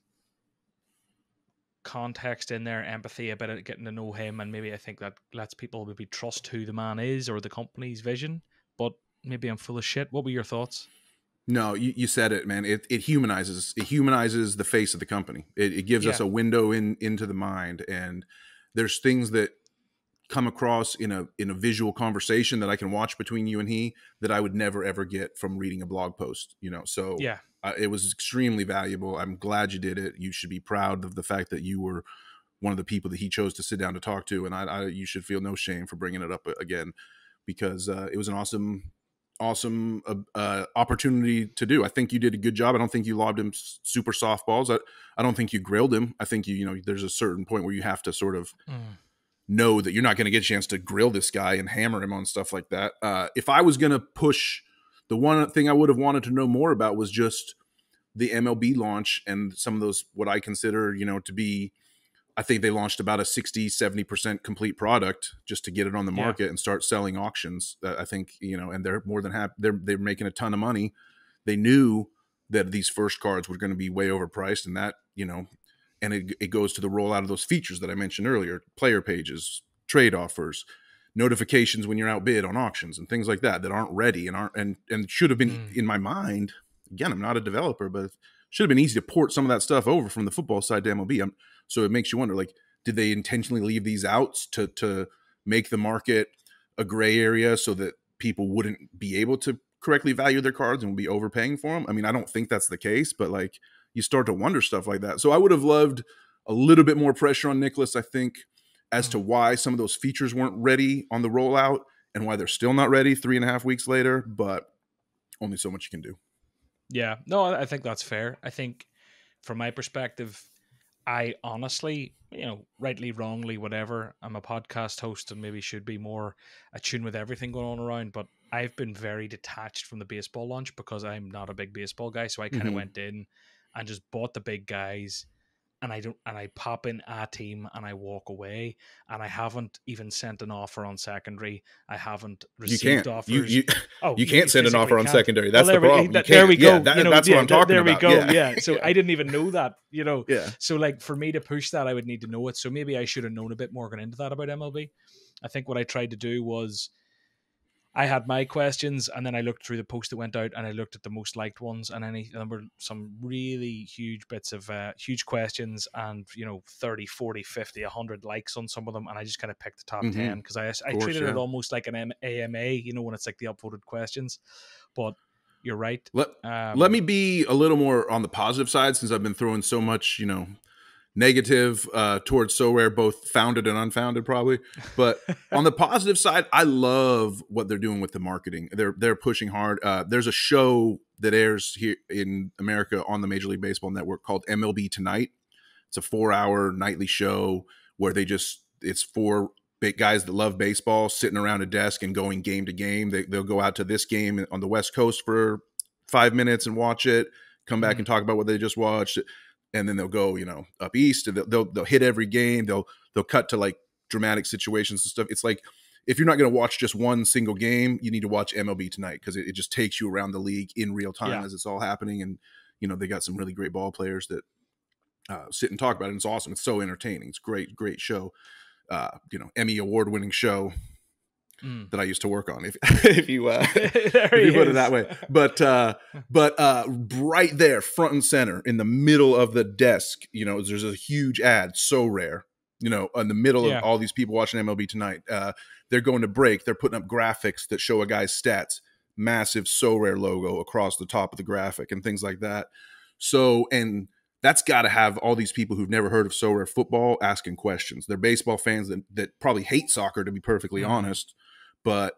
context in there, empathy, a bit of getting to know him, and maybe I think that lets people maybe trust who the man is or the company's vision. But maybe I'm full of shit. What were your thoughts? No, you said it, man. It humanizes the face of the company. It gives us a window into the mind, and there's things that come across in a visual conversation that I can watch between you and he that I would never ever get from reading a blog post. So it was extremely valuable. I'm glad you did it. You should be proud of the fact that you were one of the people that he chose to sit down to talk to, and you should feel no shame for bringing it up again, because it was an awesome opportunity to do. I think you did a good job. I don't think you lobbed him super softballs. I don't think you grilled him. I think there's a certain point where you have to sort of know that you're not going to get a chance to grill this guy and hammer him on stuff like that. If I was going to push, the one thing I would have wanted to know more about was just the MLB launch and some of those, what I consider, to be, I think they launched about a 60-70% complete product just to get it on the market and start selling auctions. I think, and they're more than happy. They're making a ton of money. They knew that these first cards were going to be way overpriced, and that, and it goes to the rollout of those features that I mentioned earlier: player pages, trade offers, notifications when you're outbid on auctions, and things like that aren't ready and should have been in my mind. Again, I'm not a developer, but it should have been easy to port some of that stuff over from the football side to MLB. So it makes you wonder, like, did they intentionally leave these out to make the market a gray area so that people wouldn't be able to correctly value their cards and would be overpaying for them? I mean, I don't think that's the case, but like, you start to wonder stuff like that. So I would have loved a little bit more pressure on Nicholas, I think, as to why some of those features weren't ready on the rollout and why they're still not ready 3.5 weeks later, but only so much you can do. Yeah, no, I think that's fair. I think from my perspective, I honestly, rightly, wrongly, whatever, I'm a podcast host and maybe should be more attuned with everything going on around, but I've been very detached from the baseball launch because I'm not a big baseball guy. So I kind of went in and just bought the big guys, and I pop in a team and I walk away, and I haven't even sent an offer on secondary. I haven't received offers. You can't send an offer on secondary. That's the problem. There we go. That's what I'm talking about. There we go. Yeah. So I didn't even know that, Yeah. So like, for me to push that, I would need to know it. So maybe I should have known a bit more going into that about MLB. I think what I tried to do was, I had my questions, and then I looked through the post that went out, and I looked at the most liked ones, and there were some really huge bits of huge questions, and 30, 40, 50, 100 likes on some of them, and I just kind of picked the top 10 because I treated it almost like an AMA, when it's like the upvoted questions. But you're right. Let me be a little more on the positive side, since I've been throwing so much, negative towards SoRare, both founded and unfounded probably. But on the positive side, I love what they're doing with the marketing. They're pushing hard. There's a show that airs here in America on the Major League Baseball Network called MLB Tonight. It's a 4-hour nightly show where it's 4 big guys that love baseball sitting around a desk and going game to game. They'll go out to this game on the West Coast for 5 minutes and watch it, come back and talk about what they just watched. And then they'll go, up east, and they'll hit every game. They'll cut to like dramatic situations and stuff. It's like, if you're not going to watch just one single game, you need to watch MLB Tonight, because it just takes you around the league in real time as it's all happening. And, they got some really great ball players that sit and talk about it. And it's awesome. It's so entertaining. It's great show. Emmy award-winning show that I used to work on, if you put it that way. But right there, front and center, in the middle of the desk, there's a huge ad, SoRare, in the middle of all these people watching MLB Tonight. They're going to break. They're putting up graphics that show a guy's stats, massive SoRare logo across the top of the graphic and things like that. So, and that's got to have all these people who've never heard of SoRare football asking questions. They're baseball fans that probably hate soccer, to be perfectly honest, but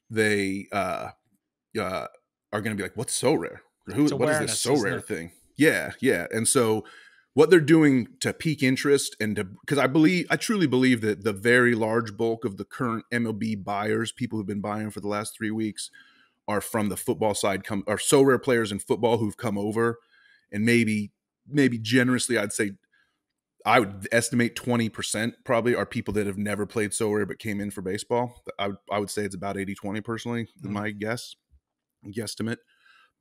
they are going to be like, what's SoRare? What is this SoRare thing? Yeah. And so what they're doing to pique interest, and because I truly believe that the very large bulk of the current MLB buyers, people who've been buying for the last 3 weeks, are from the football side, are SoRare players in football who've come over, and maybe generously, I would estimate 20% probably are people that have never played SoRare but came in for baseball. I would say it's about 80-20 personally, my guesstimate.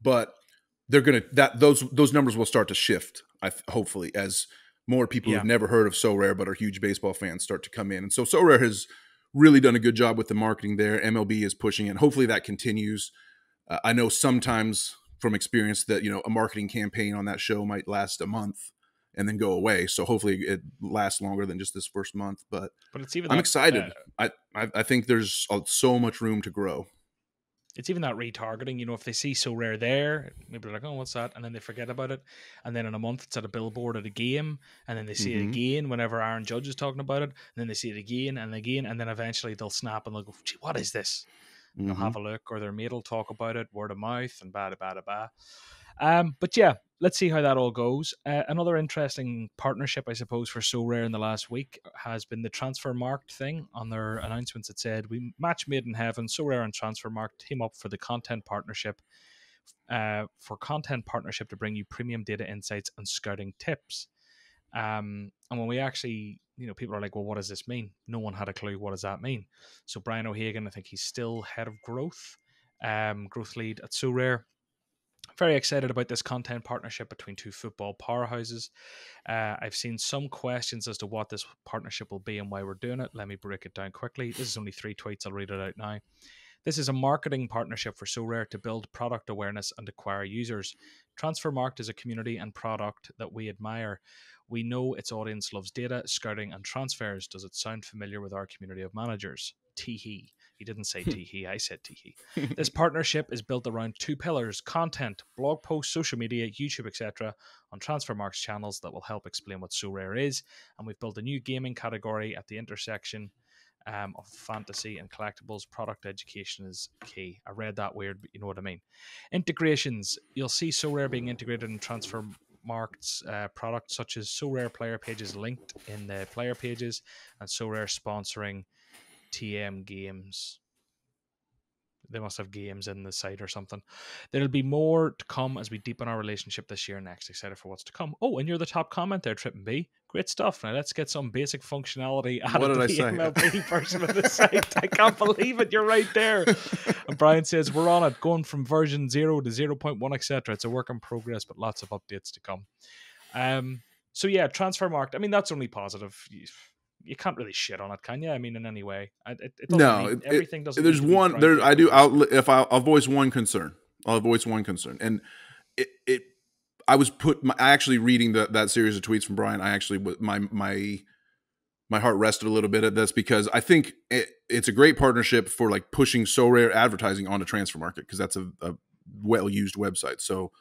But they're going to, those numbers will start to shift, hopefully, as more people who've never heard of SoRare but are huge baseball fans start to come in. And so SoRare has really done a good job with the marketing there. MLB is pushing it. Hopefully that continues. I know sometimes from experience that, a marketing campaign on that show might last a month and then go away. So hopefully it lasts longer than just this first month. But it's even I'm excited. I think there's so much room to grow. It's even that retargeting. If they see SoRare there, maybe they're like, oh, what's that? And then they forget about it. And then in a month, it's at a billboard at a game. And then they see it again whenever Aaron Judge is talking about it. And then they see it again and again. And then eventually they'll snap and they'll go, gee, what is this? And they'll have a look, or their mate will talk about it, word of mouth, and bada. But yeah, let's see how that all goes. Another interesting partnership, I suppose, for SoRare in the last week has been the Transfermarkt thing. On their announcements, it said, we match made in heaven. SoRare and Transfermarkt team up for the content partnership. For content partnership to bring you premium data insights and scouting tips. And when we actually, people are like, well, what does this mean? No one had a clue. What does that mean? So Brian O'Hagan, I think he's still head of growth lead at SoRare. Very excited about this content partnership between two football powerhouses. I've seen some questions as to what this partnership will be and why we're doing it. Let me break it down quickly. This is only 3 tweets. I'll read it out now. This is a marketing partnership for SoRare to build product awareness and acquire users. Transfermarkt is a community and product that we admire. We know its audience loves data, scouting, and transfers. Does it sound familiar with our community of managers? Teehee. He didn't say teehee, I said teehee. This partnership is built around 2 pillars: content, blog posts, social media, YouTube, etc. on Transfermarkt's channels that will help explain what SoRare is. And we've built a new gaming category at the intersection of fantasy and collectibles. Product education is key. I read that weird, but you know what I mean. Integrations. You'll see SoRare being integrated in Transfermarkt's products, such as SoRare player pages linked in the player pages, and SoRare sponsoring TM games. They must have games in the site or something. There'll be more to come as we deepen our relationship this year next. Excited for what's to come. Oh, and you're the top comment there, TrippinB. Great stuff. Now let's get some basic functionality added to the MLB version of the site. I can't believe it. You're right there. And Brian says, we're on it, going from version 0 to 0.1, etc. It's a work in progress, but lots of updates to come. So yeah, Transfermarkt. I mean, that's only positive. you can't really shit on it, can you? I mean, in any way, it doesn't No, need everything. Doesn't there's need to be one there. I do. groundbreaking. I'll voice one concern. I'll voice one concern, and it I was actually reading that series of tweets from Brian. I actually my heart rested a little bit at this because I think it's a great partnership for like pushing SoRare advertising onto Transfermarkt because that's a well-used website. So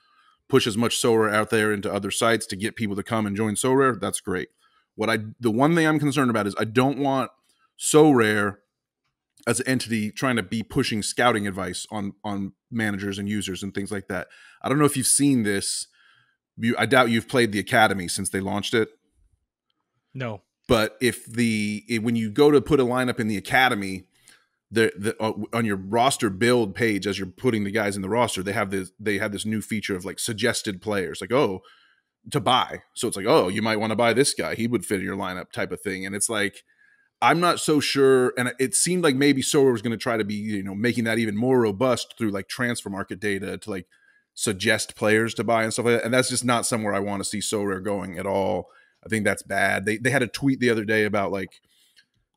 push as much SoRare out there into other sites to get people to come and join SoRare. That's great. The one thing I'm concerned about is I don't want SoRare as an entity trying to be pushing scouting advice on managers and users and things like that. I don't know if you've seen this. I doubt you've played the Academy since they launched it. No. But when you go to put a lineup in the Academy, on your roster build page, as you're putting the guys in the roster, they have this new feature of like suggested players, like, oh, to buy. So it's like, oh, you might want to buy this guy. He would fit in your lineup type of thing. And it's like, I'm not so sure. And it seemed like maybe SoRare was going to try to be, making that even more robust through like transfer market data to like suggest players to buy and stuff like that. And that's just not somewhere I want to see SoRare going at all. I think that's bad. They had a tweet the other day about like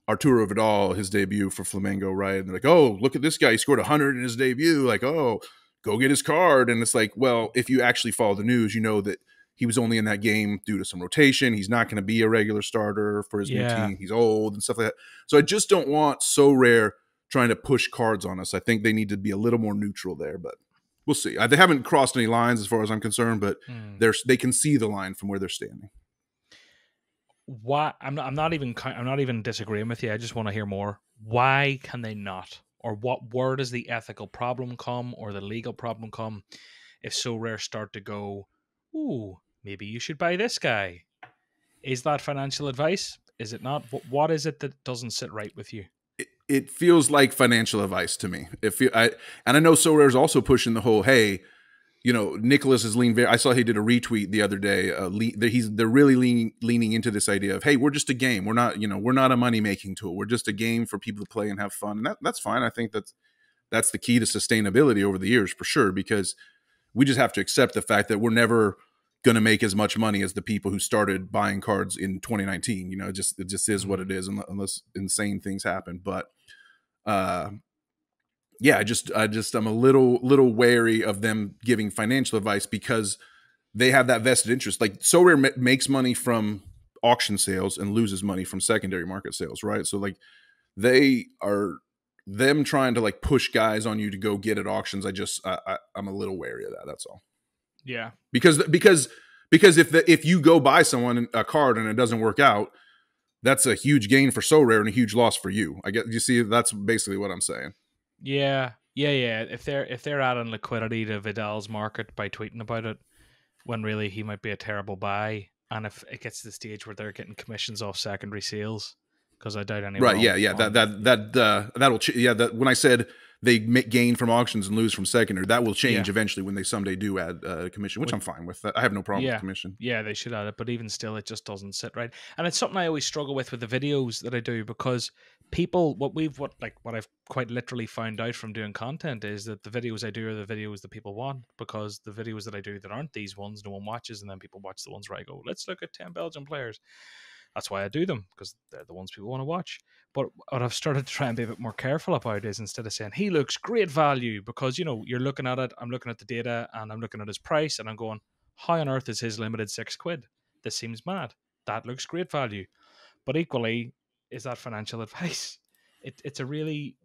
Arturo Vidal, his debut for Flamengo, right? And they're like, oh, look at this guy. He scored 100 in his debut. Like, oh, go get his card. And it's like, well, if you actually follow the news, you know that he was only in that game due to some rotation. He's not going to be a regular starter for his new team. He's old and stuff like that. So I just don't want SoRare trying to push cards on us. I think they need to be a little more neutral there, but we'll see. They haven't crossed any lines as far as I'm concerned, but they can see the line from where they're standing. Why? I'm not even disagreeing with you. I just want to hear more. Why can they not? Or where does the ethical problem come or the legal problem come if SoRare start to go, ooh, maybe you should buy this guy? Is that financial advice? Is it not? What is it that doesn't sit right with you? It feels like financial advice to me. And I know SoRare is also pushing the whole, hey, Nicholas is leaning. I saw he did a retweet the other day. They're really leaning into this idea of, hey, we're just a game. We're not a money making tool. We're just a game for people to play and have fun. And that's fine. I think that's the key to sustainability over the years for sure, because we just have to accept the fact that we're never going to make as much money as the people who started buying cards in 2019. It just is what it is, unless insane things happen. But yeah, I'm a little wary of them giving financial advice because they have that vested interest. Like SoRare makes money from auction sales and loses money from secondary market sales, right? So like them trying to like push guys on you to go get at auctions. I'm a little wary of that. That's all. Yeah, because if you go buy someone a card and it doesn't work out, that's a huge gain for SoRare and a huge loss for you. You see, that's basically what I'm saying. Yeah. If they're adding liquidity to Vidal's market by tweeting about it, when really he might be a terrible buy, and if it gets to the stage where they're getting commissions off secondary sales, because I doubt anyone. Right? Yeah. That when I said they gain from auctions and lose from secondary, that will change eventually when they someday do add commission, which I'm fine with. I have no problem with commission. Yeah, they should add it, but even still, it just doesn't sit right. And it's something I always struggle with the videos that I do, because people, what I've quite literally found out from doing content is that the videos I do are the videos that people want, because the videos that I do that aren't these ones, no one watches, and then people watch the ones where I go, let's look at 10 Belgian players. That's why I do them, because they're the ones people want to watch. But what I've started to try and be a bit more careful about is, instead of saying, he looks great value, because, you're looking at it, I'm looking at the data, and I'm looking at his price, and I'm going, how on earth is his limited £6? This seems mad. That looks great value. But equally, is that financial advice? It's a really...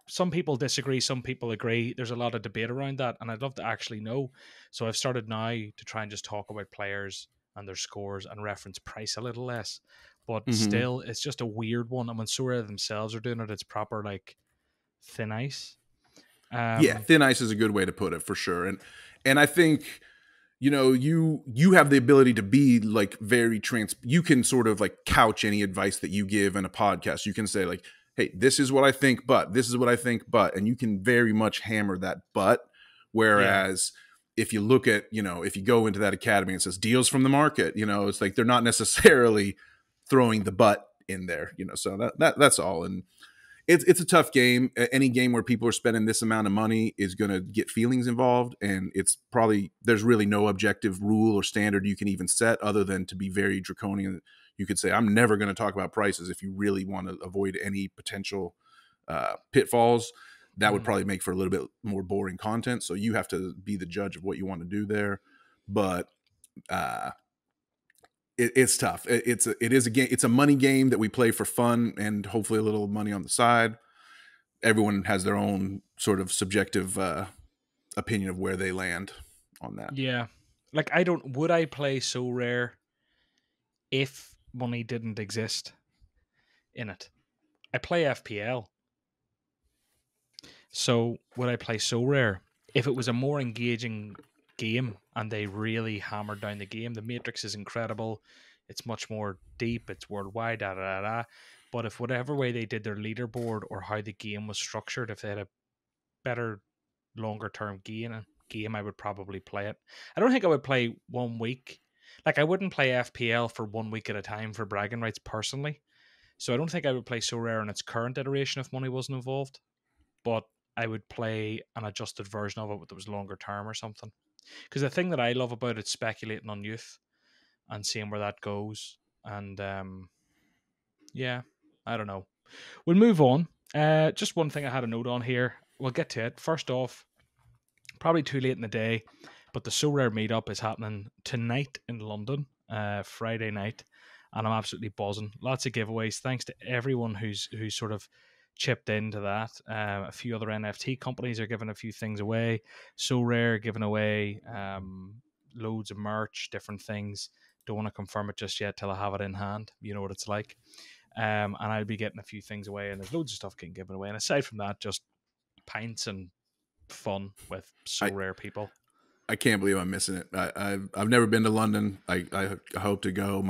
Some people disagree, some people agree. There's a lot of debate around that, and I'd love to actually know. So I've started now to try and just talk about players and their scores and reference price a little less. But still, it's just a weird one. And when SoRare themselves are doing it, it's proper like thin ice. Thin ice is a good way to put it, for sure. And I think, you have the ability to be like very you can sort of like couch any advice that you give in a podcast. You can say like, hey, this is what I think, but this is what I think, but, and you can very much hammer that but. Whereas if you look at, if you go into that academy and it says deals from the market, it's like they're not necessarily throwing the but in there, so that's all. And it's a tough game. Any game where people are spending this amount of money is going to get feelings involved, and it's probably there's really no objective rule or standard you can even set other than to be very draconian. You could say I'm never going to talk about prices if you really want to avoid any potential pitfalls. That would probably make for a little bit more boring content. So you have to be the judge of what you want to do there. But it's tough. It is a game. It's a money game that we play for fun and hopefully a little money on the side. Everyone has their own sort of subjective opinion of where they land on that. Yeah. Like, would I play SoRare if money didn't exist in it? I play FPL. So would I play SoRare if it was a more engaging game and they really hammered down the game? The Matrix is incredible. It's much more deep. It's worldwide. Da, da, da, da. But if whatever way they did their leaderboard or how the game was structured, if they had a better, longer term game, I would probably play it. I don't think I would play 1 week. Like, I wouldn't play FPL for 1 week at a time for bragging rights personally. So I don't think I would play SoRare in its current iteration if money wasn't involved. But I would play an adjusted version of it that was longer term or something. Because the thing that I love about it is speculating on youth and seeing where that goes. And yeah, I don't know. We'll move on. Just one thing I had a note on here. We'll get to it. First off, probably too late in the day, but the SoRare meetup is happening tonight in London, Friday night, and I'm absolutely buzzing. Lots of giveaways. Thanks to everyone who's sort of chipped into that. A few other NFT companies are giving a few things away. SoRare giving away loads of merch, different things. Don't want to confirm it just yet till I have it in hand. You know what it's like. And I'll be getting a few things away, and there's loads of stuff getting given away. And aside from that, just pints and fun with SoRare people. I can't believe I'm missing it. I've never been to London. I hope to go.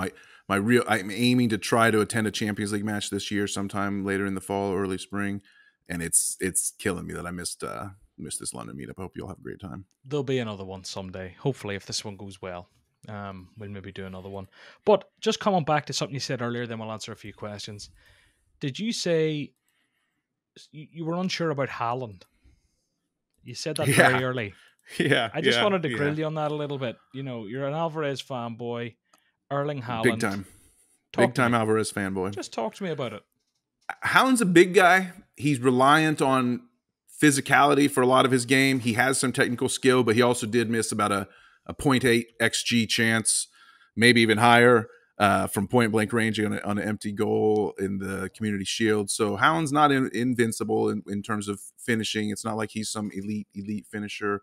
I'm aiming to try to attend a Champions League match this year, sometime later in the fall, early spring, and it's killing me that I missed this London meetup. I hope you'll have a great time. There'll be another one someday. Hopefully, if this one goes well. We'll maybe do another one. But just coming back to something you said earlier, then we'll answer a few questions. Did you say you were unsure about Haaland? You said that very early. Yeah. I just wanted to grill you on that a little bit. You know, you're an Alvarez fanboy, Erling Haaland. Big time Alvarez fanboy. Just talk to me about it. Haaland's a big guy. He's reliant on physicality for a lot of his game. He has some technical skill, but he also did miss about a 0.8 XG chance, maybe even higher, from point blank range on an empty goal in the Community Shield. So Haaland's not invincible in terms of finishing. It's not like he's some elite finisher.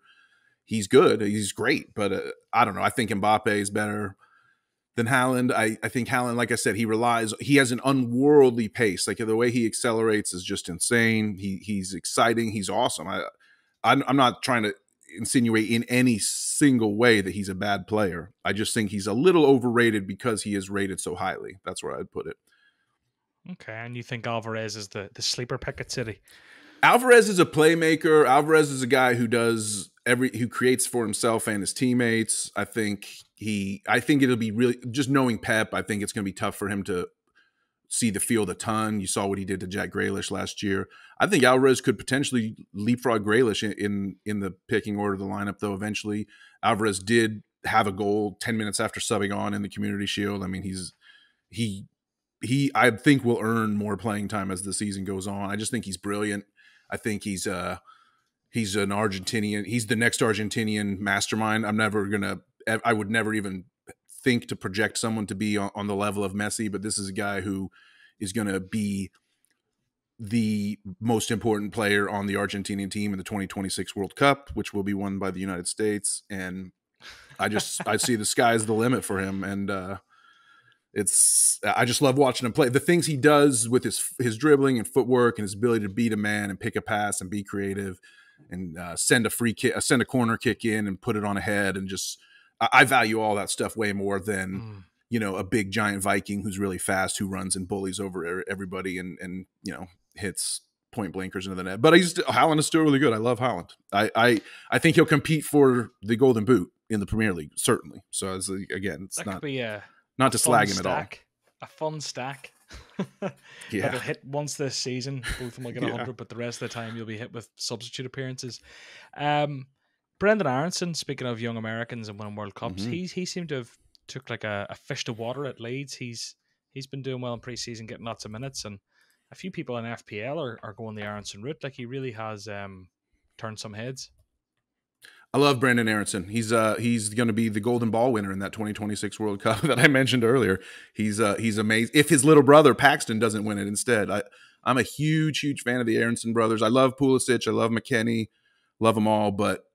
He's good. He's great. But I don't know. I think Mbappe is better than Haaland. I think Haaland, like I said, he has an unworldly pace. Like, the way he accelerates is just insane. He's exciting. He's awesome. I'm not trying to insinuate in any single way that he's a bad player. I just think he's a little overrated because he is rated so highly. That's where I'd put it. Okay, and you think Alvarez is the sleeper pick at City? Alvarez is a playmaker. Alvarez is a guy who who creates for himself and his teammates. I think it'll be really, just knowing Pep, I think it's going to be tough for him to see the field a ton. You saw what he did to Jack Grealish last year. I think Alvarez could potentially leapfrog Grealish in the picking order of the lineup, though. Eventually, Alvarez did have a goal 10 minutes after subbing on in the Community Shield. I mean, he I think will earn more playing time as the season goes on. I just think he's brilliant. I think he's an Argentinian. He's the next Argentinian mastermind. I would never even think to project someone to be on the level of Messi, but this is a guy who is going to be the most important player on the Argentinian team in the 2026 World Cup, which will be won by the United States. And I see the sky's the limit for him. And I just love watching him play. The things he does with his dribbling and footwork and his ability to beat a man and pick a pass and be creative and send a free kick, send a corner kick in and put it on a head, and just I value all that stuff way more than a big giant Viking who's really fast, who runs and bullies over everybody and hits point blankers into the net. But Haaland is still really good. I love Haaland. I think he'll compete for the Golden Boot in the Premier League, certainly. So again, it's that not could be not to slag him at all. A fun stack. That'll hit once this season. Both of them will get 100, but the rest of the time you'll be hit with substitute appearances. Brendan Aronson, speaking of young Americans and winning World Cups, he seemed to have took like a fish to water at Leeds. He's been doing well in pre-season, getting lots of minutes, and a few people in FPL are going the Aronson route. Like, he really has turned some heads. I love Brandon Aronson. He's going to be the Golden Ball winner in that 2026 World Cup that I mentioned earlier. He's amazing. If his little brother Paxton doesn't win it instead, I'm a huge fan of the Aronson brothers. I love Pulisic. I love McKennie. Love them all, but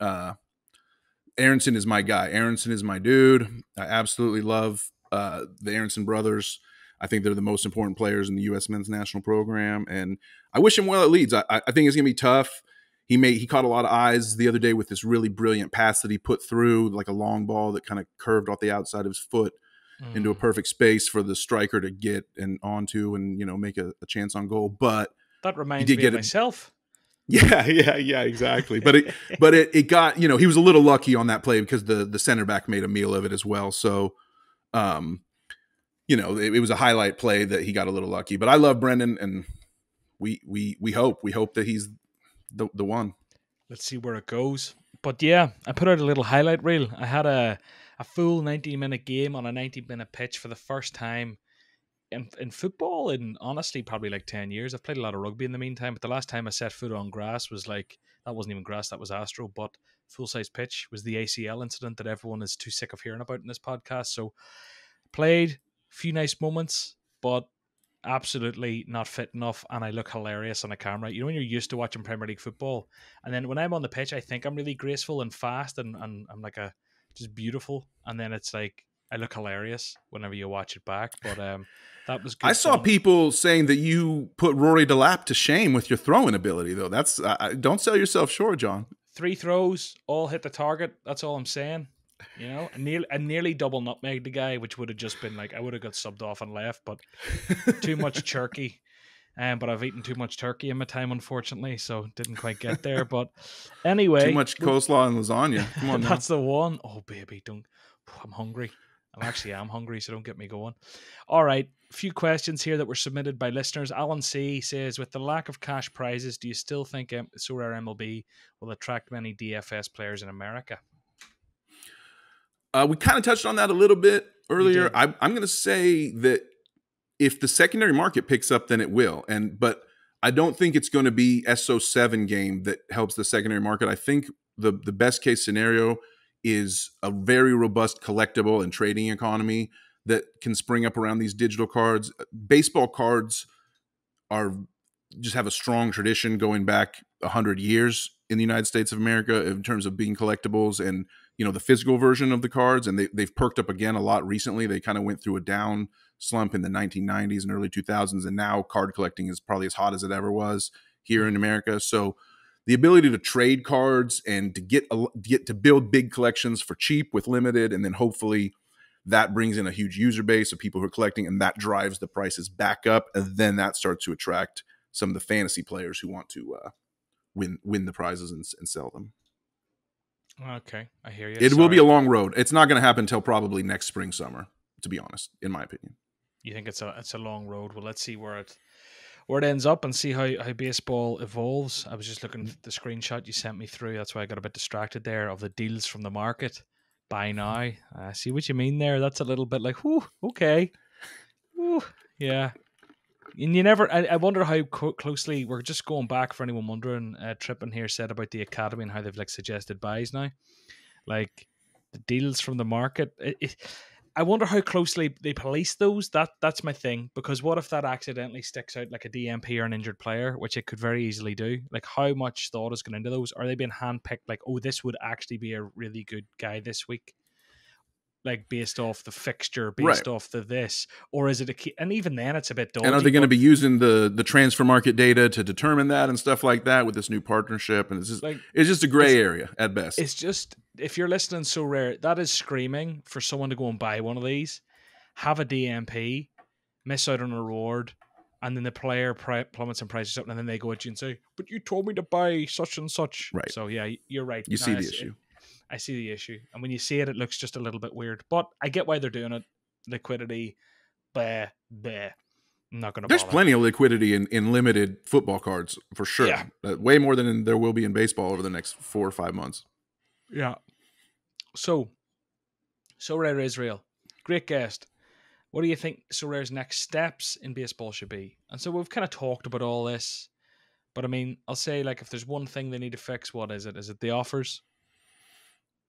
Aronson is my guy. Aronson is my dude. I absolutely love the Aronson brothers. I think they're the most important players in the U.S. men's national program, and I wish him well at Leeds. I think it's going to be tough. He caught a lot of eyes the other day with this really brilliant pass that he put through, like a long ball that kind of curved off the outside of his foot into a perfect space for the striker to get and onto and, make a chance on goal. But that reminds me of myself. Yeah, exactly. But it got, he was a little lucky on that play because the center back made a meal of it as well. So, it was a highlight play that he got a little lucky. But I love Brendan, and we hope that he's the one. Let's see where it goes. But yeah, I put out a little highlight reel. I had a full 90-minute game on a 90-minute pitch for the first time in football in, honestly, probably like 10 years. I've played a lot of rugby in the meantime, but the last time I set foot on grass was like, that wasn't even grass, that was Astro, but full-size pitch was the ACL incident that everyone is too sick of hearing about in this podcast. So played a few nice moments, but absolutely not fit enough, and I look hilarious on a camera. When you're used to watching Premier League football, and then when I'm on the pitch, I think I'm really graceful and fast, and I'm like just beautiful, and then it's like I look hilarious whenever you watch it back. But that was good. I saw people saying that you put Rory Delap to shame with your throwing ability, though. That's don't sell yourself short, John. 3 throws, all hit the target. That's all I'm saying. I nearly double nutmegged the guy, which would have just been like, I would have got subbed off and left, but too much turkey. But I've eaten too much turkey in my time, unfortunately, so didn't quite get there. But anyway, too much coleslaw and lasagna. Come on, that's the one. Oh baby, I'm hungry. I'm hungry, so don't get me going. All right, a few questions here that were submitted by listeners. Alan C says, with the lack of cash prizes, do you still think SoRare MLB will attract many DFS players in America? We kind of touched on that a little bit earlier. I'm going to say that if the secondary market picks up, then it will. But I don't think it's going to be SO7 game that helps the secondary market. I think the best case scenario is a very robust collectible and trading economy that can spring up around these digital cards. Baseball cards just have a strong tradition going back 100 years in the United States of America in terms of being collectibles and, the physical version of the cards. And they've perked up again a lot recently. They kind of went through a down slump in the 1990s and early 2000s. And now card collecting is probably as hot as it ever was here in America. So the ability to trade cards and to get to build big collections for cheap with limited, and then hopefully that brings in a huge user base of people who are collecting, and that drives the prices back up. And then that starts to attract some of the fantasy players who want to win the prizes and sell them. Okay, I hear you. It will be a long road. It's not going to happen until probably next spring, summer, to be honest, in my opinion. You think it's a long road? Well, let's see where it ends up and see how baseball evolves. I was just looking at the screenshot you sent me through. That's why I got a bit distracted there of the deals from the market. Buy now. I see what you mean there. That's a little bit like, whoo, okay. Whoo, yeah. And you never, I wonder how closely, we're just going back for anyone wondering, Trippin here said about the academy and how they've like suggested buys now. Like the deals from the market. I wonder how closely they police those. That's my thing, because what if that accidentally sticks out like a DMP or an injured player, which it could very easily do? Like, how much thought is going into those? Are they being handpicked? Like, oh, this would actually be a really good guy this week, like based off the fixture, based off the this, or is it a key? And even then, it's a bit dodgy. And are they going to be using the transfer market data to determine that and stuff like that with this new partnership? And it's just a gray area at best. It's just, if you're listening SoRare, that is screaming for someone to go and buy one of these, have a DMP, miss out on a reward, and then the player plummets in price or something, and then they go at you and say, "But you told me to buy such and such." Right. So yeah, you're right. You see the issue. I see the issue. And when you see it, it looks just a little bit weird. But I get why they're doing it. Liquidity, bleh. I'm not going to There's bother. plenty of liquidity in limited football cards for sure. Yeah. Way more than there will be in baseball over the next 4 or 5 months. Yeah. So SoRare Israel, great guest. What do you think SoRare's next steps in baseball should be? And so we've kind of talked about all this, but I mean, I'll say like if there's one thing they need to fix, what is it? Is it the offers?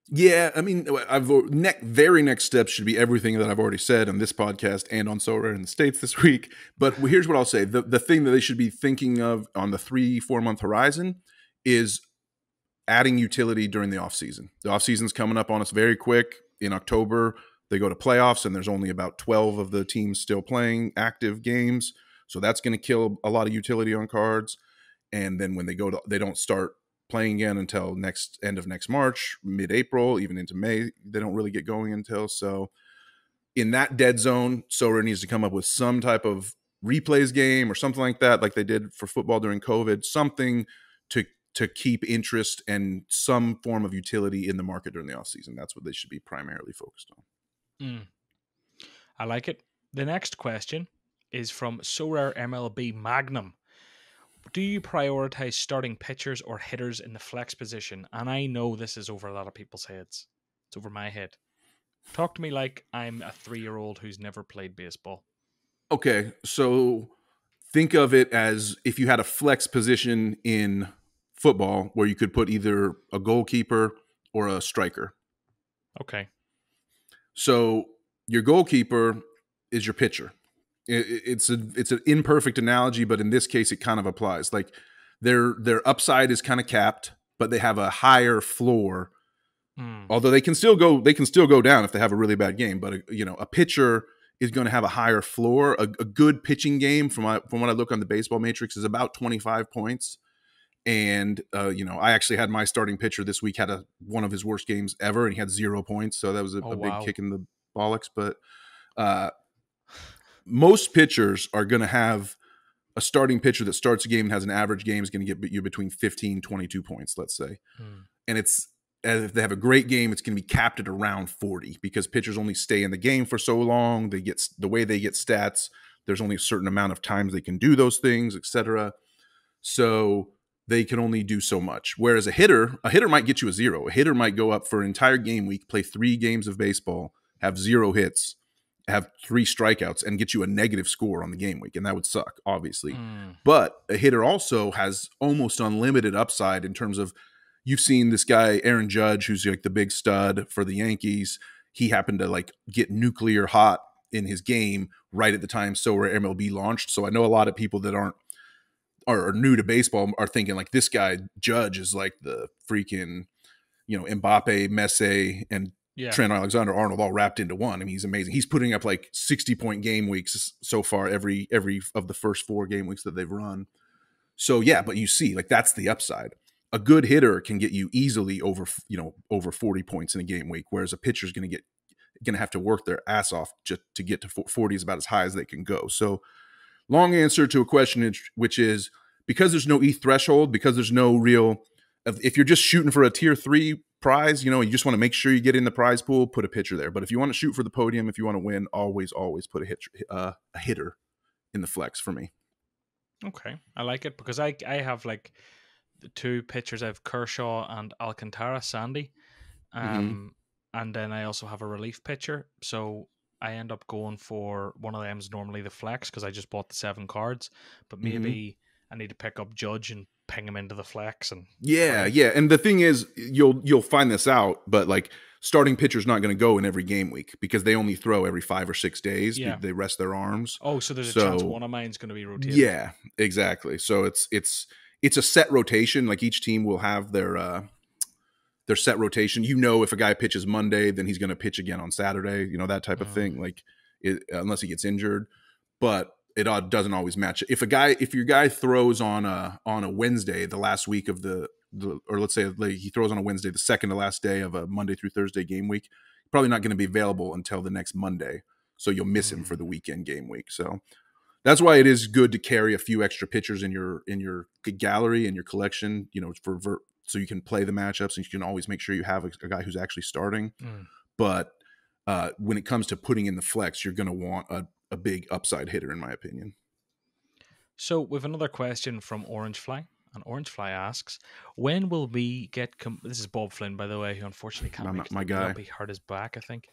Yeah, I mean, very next step should be everything that I've already said on this podcast and on SoRare in the States this week. But here's what I'll say. The thing that they should be thinking of on the 3-4 month horizon is adding utility during the offseason. The offseason's coming up on us very quick. In October, they go to playoffs, and there's only about 12 of the teams still playing active games. So that's going to kill a lot of utility on cards. And then when they don't start playing again until end of next March, mid-April, even into May. They don't really get going until. So in that dead zone, SoRare needs to come up with some type of replays game or something like that, like they did for football during COVID, something to keep interest and some form of utility in the market during the offseason. That's what they should be primarily focused on. I like it. The next question is from SoRare MLB Magnum. Do you prioritize starting pitchers or hitters in the flex position? And I know this is over a lot of people's heads. It's over my head. Talk to me like I'm a 3-year-old who's never played baseball. Okay, so think of it as if you had a flex position in football where you could put either a goalkeeper or a striker. Okay. So your goalkeeper is your pitcher. It's an imperfect analogy, but in this case, it kind of applies. Like their upside is kind of capped, but they have a higher floor. Although they can still go down if they have a really bad game. But a pitcher is going to have a higher floor. A good pitching game, from what I look on the baseball matrix, is about 25 points. And I actually had my starting pitcher this week had one of his worst games ever, and he had 0 points. So that was a big kick in the bollocks. But most pitchers are going to have a starting pitcher that starts a game and has an average game is going to get you between 15, 22 points, let's say. And if they have a great game, it's going to be capped at around 40 because pitchers only stay in the game for so long. The way they get stats, there's only a certain amount of times they can do those things, etc. So they can only do so much. Whereas a hitter might get you a 0. A hitter might go up for an entire game week, play 3 games of baseball, have 0 hits, have 3 strikeouts, and get you a negative score on the game week. And that would suck, obviously. But a hitter also has almost unlimited upside in terms of, you've seen this guy, Aaron Judge, who's like the big stud for the Yankees. He happened to like get nuclear hot in his game right at the time SoRare MLB launched. So I know a lot of people that are new to baseball are thinking like, this guy Judge is like the freaking, Mbappe, Messi, and Trent Alexander-Arnold all wrapped into one. I mean, he's amazing. He's putting up like 60-point game weeks so far every of the first 4 game weeks that they've run. So yeah, but you see, like, that's the upside. A good hitter can get you easily over 40 points in a game week, whereas a pitcher is going to have to work their ass off just to get to 40 is about as high as they can go. So long answer to a question, which is, because there's no ETH threshold, because there's no real, if you're just shooting for a tier 3 prize, you just want to make sure you get in the prize pool, put a pitcher there. But if you want to shoot for the podium, if you want to win, always put a hitter in the flex for me. Okay, I like it because I have like the 2 pitchers. I have Kershaw and Alcantara, Sandy, and then I also have a relief pitcher. So I end up going for one of them's normally the flex because I just bought the 7 cards. But maybe I need to pick up Judge and ping him into the flex. And yeah. And the thing is, you'll find this out, but like, starting pitcher's not going to go in every game week because they only throw every 5 or 6 days. Yeah. They rest their arms. Oh, so there's a chance one of mine's going to be rotated. Yeah, exactly. So it's a set rotation. Like, each team will have their set rotation. If a guy pitches Monday, then he's going to pitch again on Saturday. That type of thing. Like, unless he gets injured, but it doesn't always match. If your guy throws on a Wednesday, the last week of or let's say he throws on a Wednesday, the second to last day of a Monday through Thursday game week, probably not going to be available until the next Monday. So you'll miss him for the weekend game week. So that's why it is good to carry a few extra pitchers in your gallery and your collection, so you can play the matchups and you can always make sure you have a guy who's actually starting. But when it comes to putting in the flex, you're going to want a big upside hitter, in my opinion. So we have another question from Orangefly. And Orangefly asks, when will we get... this is Bob Flynn, by the way, who unfortunately can't make my it. guy. He hurt his back, I think.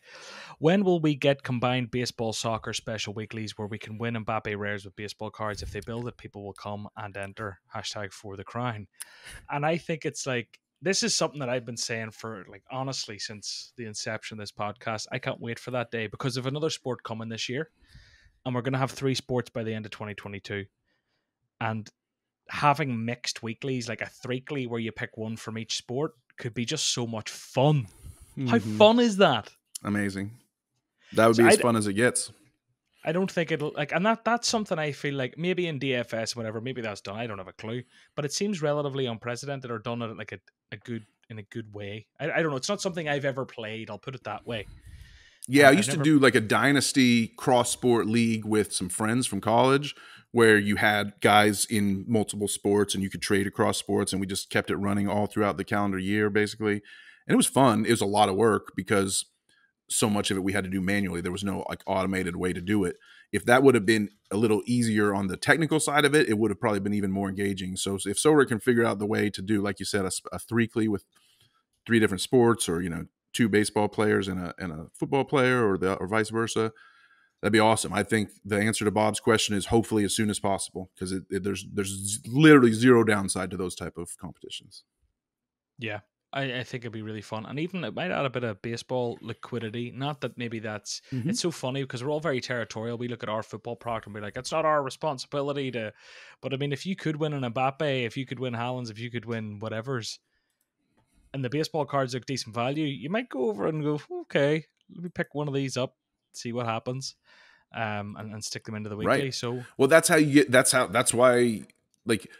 When will we get combined baseball, soccer special weeklies where we can win Mbappe rares with baseball cards? If they build it, people will come and enter #4thecrown. And I think it's like, this is something that I've been saying for, like, honestly, since the inception of this podcast. I can't wait for that day because of another sport coming this year. And we're going to have 3 sports by the end of 2022. And having mixed weeklies, like a threekly where you pick one from each sport, could be just so much fun. How fun is that? Amazing. That would be as fun as it gets. I don't think it'll, like, and that's something I feel like maybe in DFS, whatever, maybe that's done. I don't have a clue, but it seems relatively unprecedented or done it like a good way. I don't know. It's not something I've ever played. I'll put it that way. Yeah, I used to do like a dynasty cross-sport league with some friends from college where you had guys in multiple sports and you could trade across sports, and we just kept it running all throughout the calendar year, basically. And it was fun. It was a lot of work because so much of it we had to do manually. There was no like automated way to do it. If that would have been a little easier on the technical side of it, it would have probably been even more engaging. So if SoRare can figure out the way to do, like you said, a threekly with 3 different sports, or 2 baseball players and a football player, or vice versa, that'd be awesome. I think the answer to Bob's question is hopefully as soon as possible, because there's literally zero downside to those type of competitions. Yeah, I think it'd be really fun. And even it might add a bit of baseball liquidity. Not that maybe that's... It's so funny because we're all very territorial. We look at our football product and be like, it's not our responsibility to... But I mean, if you could win an Mbappe, if you could win Haaland's, if you could win whatever's, and the baseball cards look decent value, you might go over and go, okay, let me pick one of these up, see what happens, and stick them into the weekly. Right. So, well, that's why, like,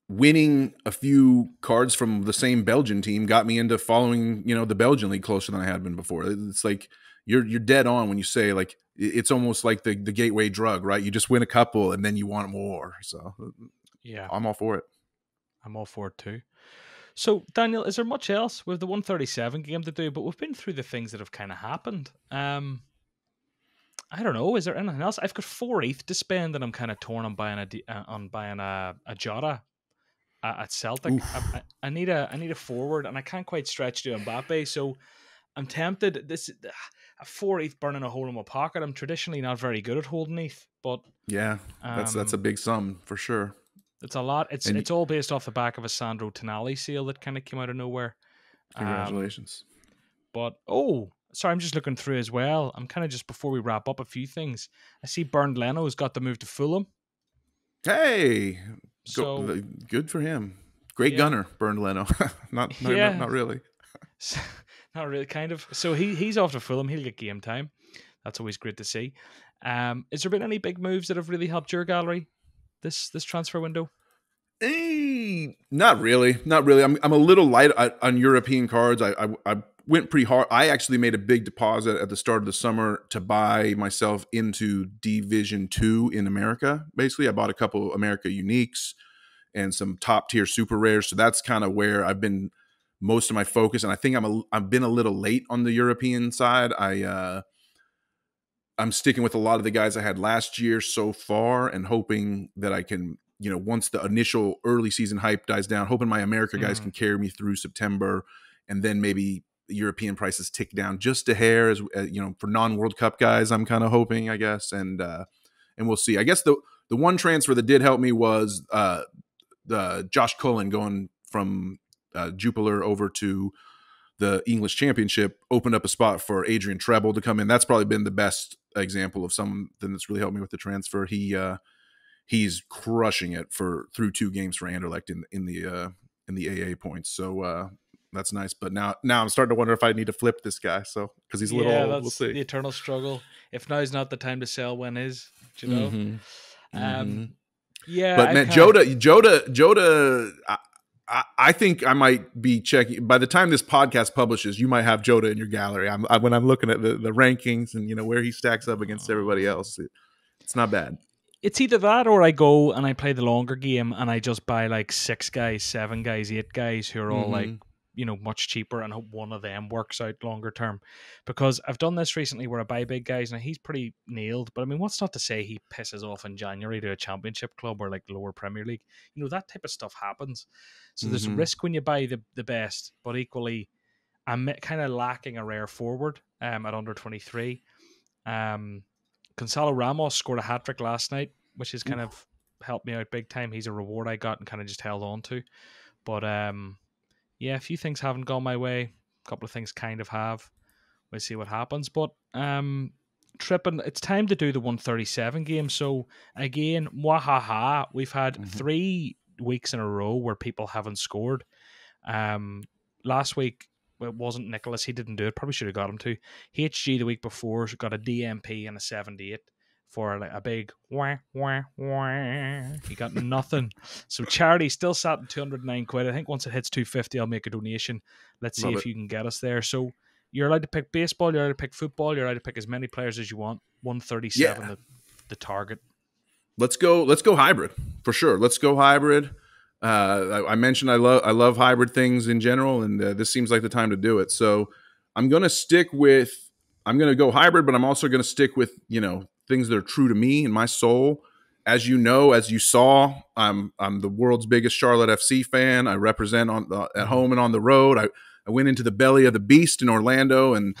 winning a few cards from the same Belgian team got me into following, the Belgian league closer than I had been before. It's like you're dead on when you say, like, it's almost like the gateway drug, right? You just win a couple and then you want more. So yeah, I'm all for it. I'm all for it too. So, Daniel, is there much else? We have the 137 game to do, but we've been through the things that have kind of happened. I don't know. Is there anything else? I've got 4 ETH to spend, and I'm kind of torn on buying a Jota at Celtic. I need a forward, and I can't quite stretch to Mbappe, so I'm tempted. This a 4 ETH burning a hole in my pocket. I'm traditionally not very good at holding ETH, but yeah, that's a big sum for sure. It's a lot. It's all based off the back of a Sandro Tonali sale that kind of came out of nowhere. Congratulations. But sorry, I'm just looking through as well. I'm kind of just, before we wrap up, a few things. I see Bernd Leno's got the move to Fulham. Hey, good for him. Great gunner, Bernd Leno. not really. Not really, kind of. So he's off to Fulham. He'll get game time. That's always great to see. Has there been any big moves that have really helped your gallery this transfer window? Not really. I'm a little light on European cards. I went pretty hard. I actually made a big deposit at the start of the summer to buy myself into Division 2 in America. Basically, I bought a couple America Uniques and some top tier super rares. So that's kind of where I've been most of my focus. And I think I've been a little late on the European side. I'm sticking with a lot of the guys I had last year so far, and hoping that I can, once the initial early season hype dies down, hoping my America guys can carry me through September, and then maybe the European prices tick down just a hair, as for non-World Cup guys. I'm kind of hoping, I guess, and we'll see. I guess the one transfer that did help me was the Josh Cullen going from Jupiler over to the English Championship, opened up a spot for Adrian Treble to come in. That's probably been the best example of something that's really helped me with the transfer. He's crushing it through 2 games for Anderlecht in the AA points. So that's nice. But now I'm starting to wonder if I need to flip this guy. So because he's a little old, we'll see. The eternal struggle. If now is not the time to sell, when is? Do you know? Yeah. But man, Jota. I think I might be checking by the time this podcast publishes. You might have Jota in your gallery. When I'm looking at the rankings and where he stacks up against everybody else, it's not bad. It's either that, or I go and I play the longer game and I just buy like 6 guys, 7 guys, 8 guys who are all like much cheaper, and hope one of them works out longer term. Because I've done this recently where I buy big guys, and he's pretty nailed. But I mean, what's not to say he pisses off in January to a championship club or like lower Premier League? That type of stuff happens. So there's a risk when you buy the best, but equally, I'm kind of lacking a rare forward at under 23. Gonzalo Ramos scored a hat-trick last night, which has kind of helped me out big time. He's a reward I got and kind of just held on to. But a few things haven't gone my way. A couple of things kind of have. We'll see what happens. But Trippin, it's time to do the 137 game. So again, mwahaha, we've had 3 weeks in a row where people haven't scored. Last week, it wasn't Nicholas. He didn't do it. Probably should have got him to. HG the week before got a DMP and a 78 for like a big wah, wah, wah. He got nothing. So charity still sat at 209 quid. I think once it hits 250, I'll make a donation. Let's see if you can get us there. So you're allowed to pick baseball. You're allowed to pick football. You're allowed to pick as many players as you want. 137, the target. Let's go hybrid for sure. Let's go hybrid. I mentioned I love hybrid things in general, and this seems like the time to do it. So I'm going to go hybrid, but I'm also going to stick with, things that are true to me and my soul. As you saw, I'm the world's biggest Charlotte FC fan. I represent at home and on the road. I went into the belly of the beast in Orlando and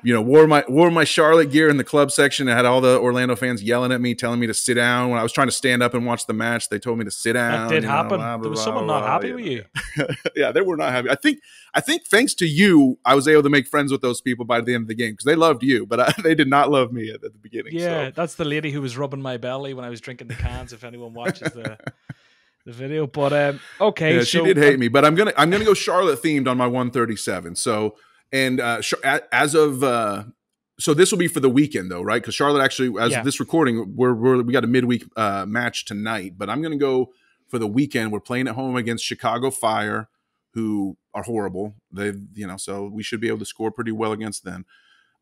wore my Charlotte gear in the club section. I had all the Orlando fans yelling at me, telling me to sit down. When I was trying to stand up and watch the match, they told me to sit down. That did happen. There was someone not happy with you. Yeah, they were not happy. I think thanks to you, I was able to make friends with those people by the end of the game because they loved you, but they did not love me at the beginning. Yeah, that's the lady who was rubbing my belly when I was drinking the cans. If anyone watches the video, but okay, yeah, she did hate me, but I'm gonna go Charlotte themed on my 137. So. And so this will be for the weekend though, right? Because Charlotte actually, as of this recording, we got a midweek match tonight. But I'm going to go for the weekend. We're playing at home against Chicago Fire, who are horrible. So we should be able to score pretty well against them.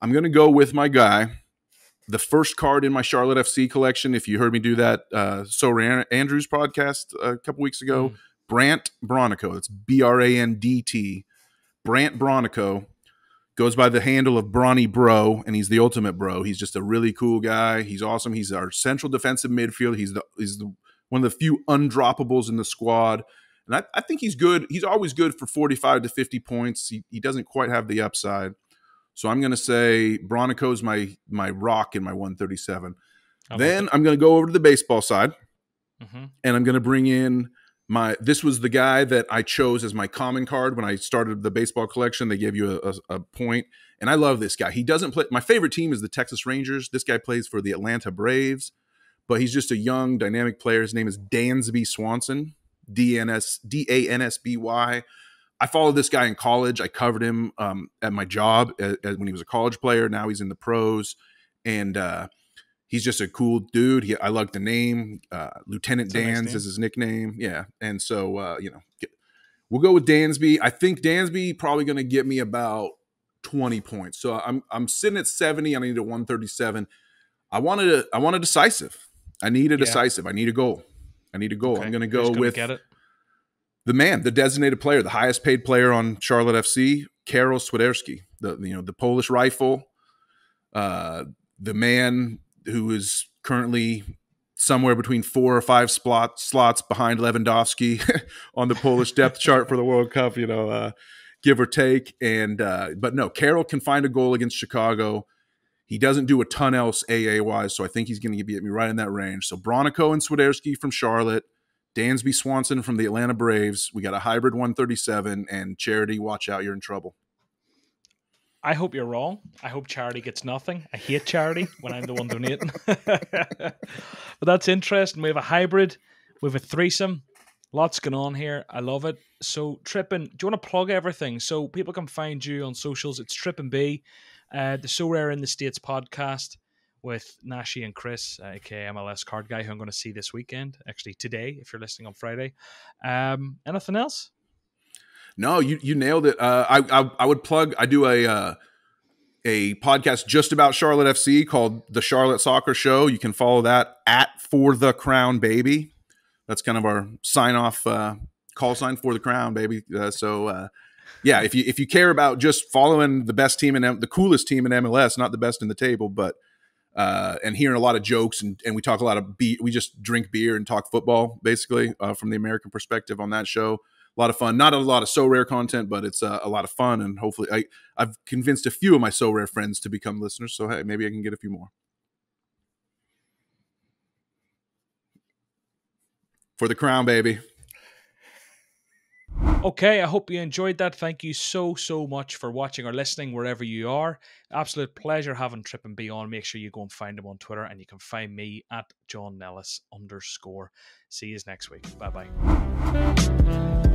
I'm going to go with my guy, the first card in my Charlotte FC collection. If you heard me do that SoRare Andrews podcast a couple weeks ago, Brandt Bronico. It's BRANDT. Brandt Bronico. Goes by the handle of Bronny Bro, and he's the ultimate bro. He's just a really cool guy. He's awesome. He's our central defensive midfield. He's the one of the few undroppables in the squad. And I think he's good. He's always good for 45 to 50 points. He doesn't quite have the upside. So I'm going to say Bronico's my rock in my 137. Then I'm going to go over to the baseball side, and I'm going to bring in this was the guy that I chose as my common card when I started the baseball collection. They gave you a point, and I love this guy. He doesn't play. My favorite team is the Texas Rangers. This guy plays for the Atlanta Braves, but he's just a young, dynamic player. His name is Dansby Swanson, Dansby. I followed this guy in college. I covered him at my job when he was a college player. Now he's in the pros, and he's just a cool dude. I like the name. Lieutenant Dans is his nickname. Yeah. And so, we'll go with Dansby. I think Dansby probably going to get me about 20 points. So I'm sitting at 70. I need a 137. I want a decisive. I need a decisive. I need a goal. Okay. I'm going to go with the man, the designated player, the highest paid player on Charlotte FC, Karol Swiderski, the Polish rifle, the man who is currently somewhere between 4 or 5 slots behind Lewandowski on the Polish depth chart for the World Cup, give or take. And but no, Karol can find a goal against Chicago. He doesn't do a ton else AA-wise, so I think he's going to get me right in that range. So Bronico and Swiderski from Charlotte, Dansby Swanson from the Atlanta Braves. We got a hybrid 137, and Charity, watch out, you're in trouble. I hope you're wrong. I hope Charity gets nothing. I hate Charity when I'm the one donating. But that's interesting. We have a hybrid. We have a threesome. Lots going on here. I love it. So, Trippin, do you want to plug everything so people can find you on socials? It's TrippinB, the SoRare in the States podcast with Nashi and Chris, aka MLS Card Guy, who I'm going to see this weekend. Actually, today, if you're listening on Friday. Anything else? No, you nailed it. I would plug. I do a podcast just about Charlotte FC called The Charlotte Soccer Show. You can follow that at For the Crown Baby. That's kind of our sign off call sign, For the Crown Baby. So yeah, if you care about just following the best team the coolest team in MLS, not the best in the table, but and hearing a lot of jokes and we talk a lot of we just drink beer and talk football basically from the American perspective on that show. A lot of fun, not a lot of SoRare content, but it's a lot of fun. And hopefully I've convinced a few of my SoRare friends to become listeners. So hey, maybe I can get a few more. For the crown, baby. Okay, I hope you enjoyed that. Thank you so much for watching or listening wherever you are. Absolute pleasure having TrippinB on. Make sure you go and find him on Twitter, and you can find me at JohnNellis_. See you next week. Bye-bye.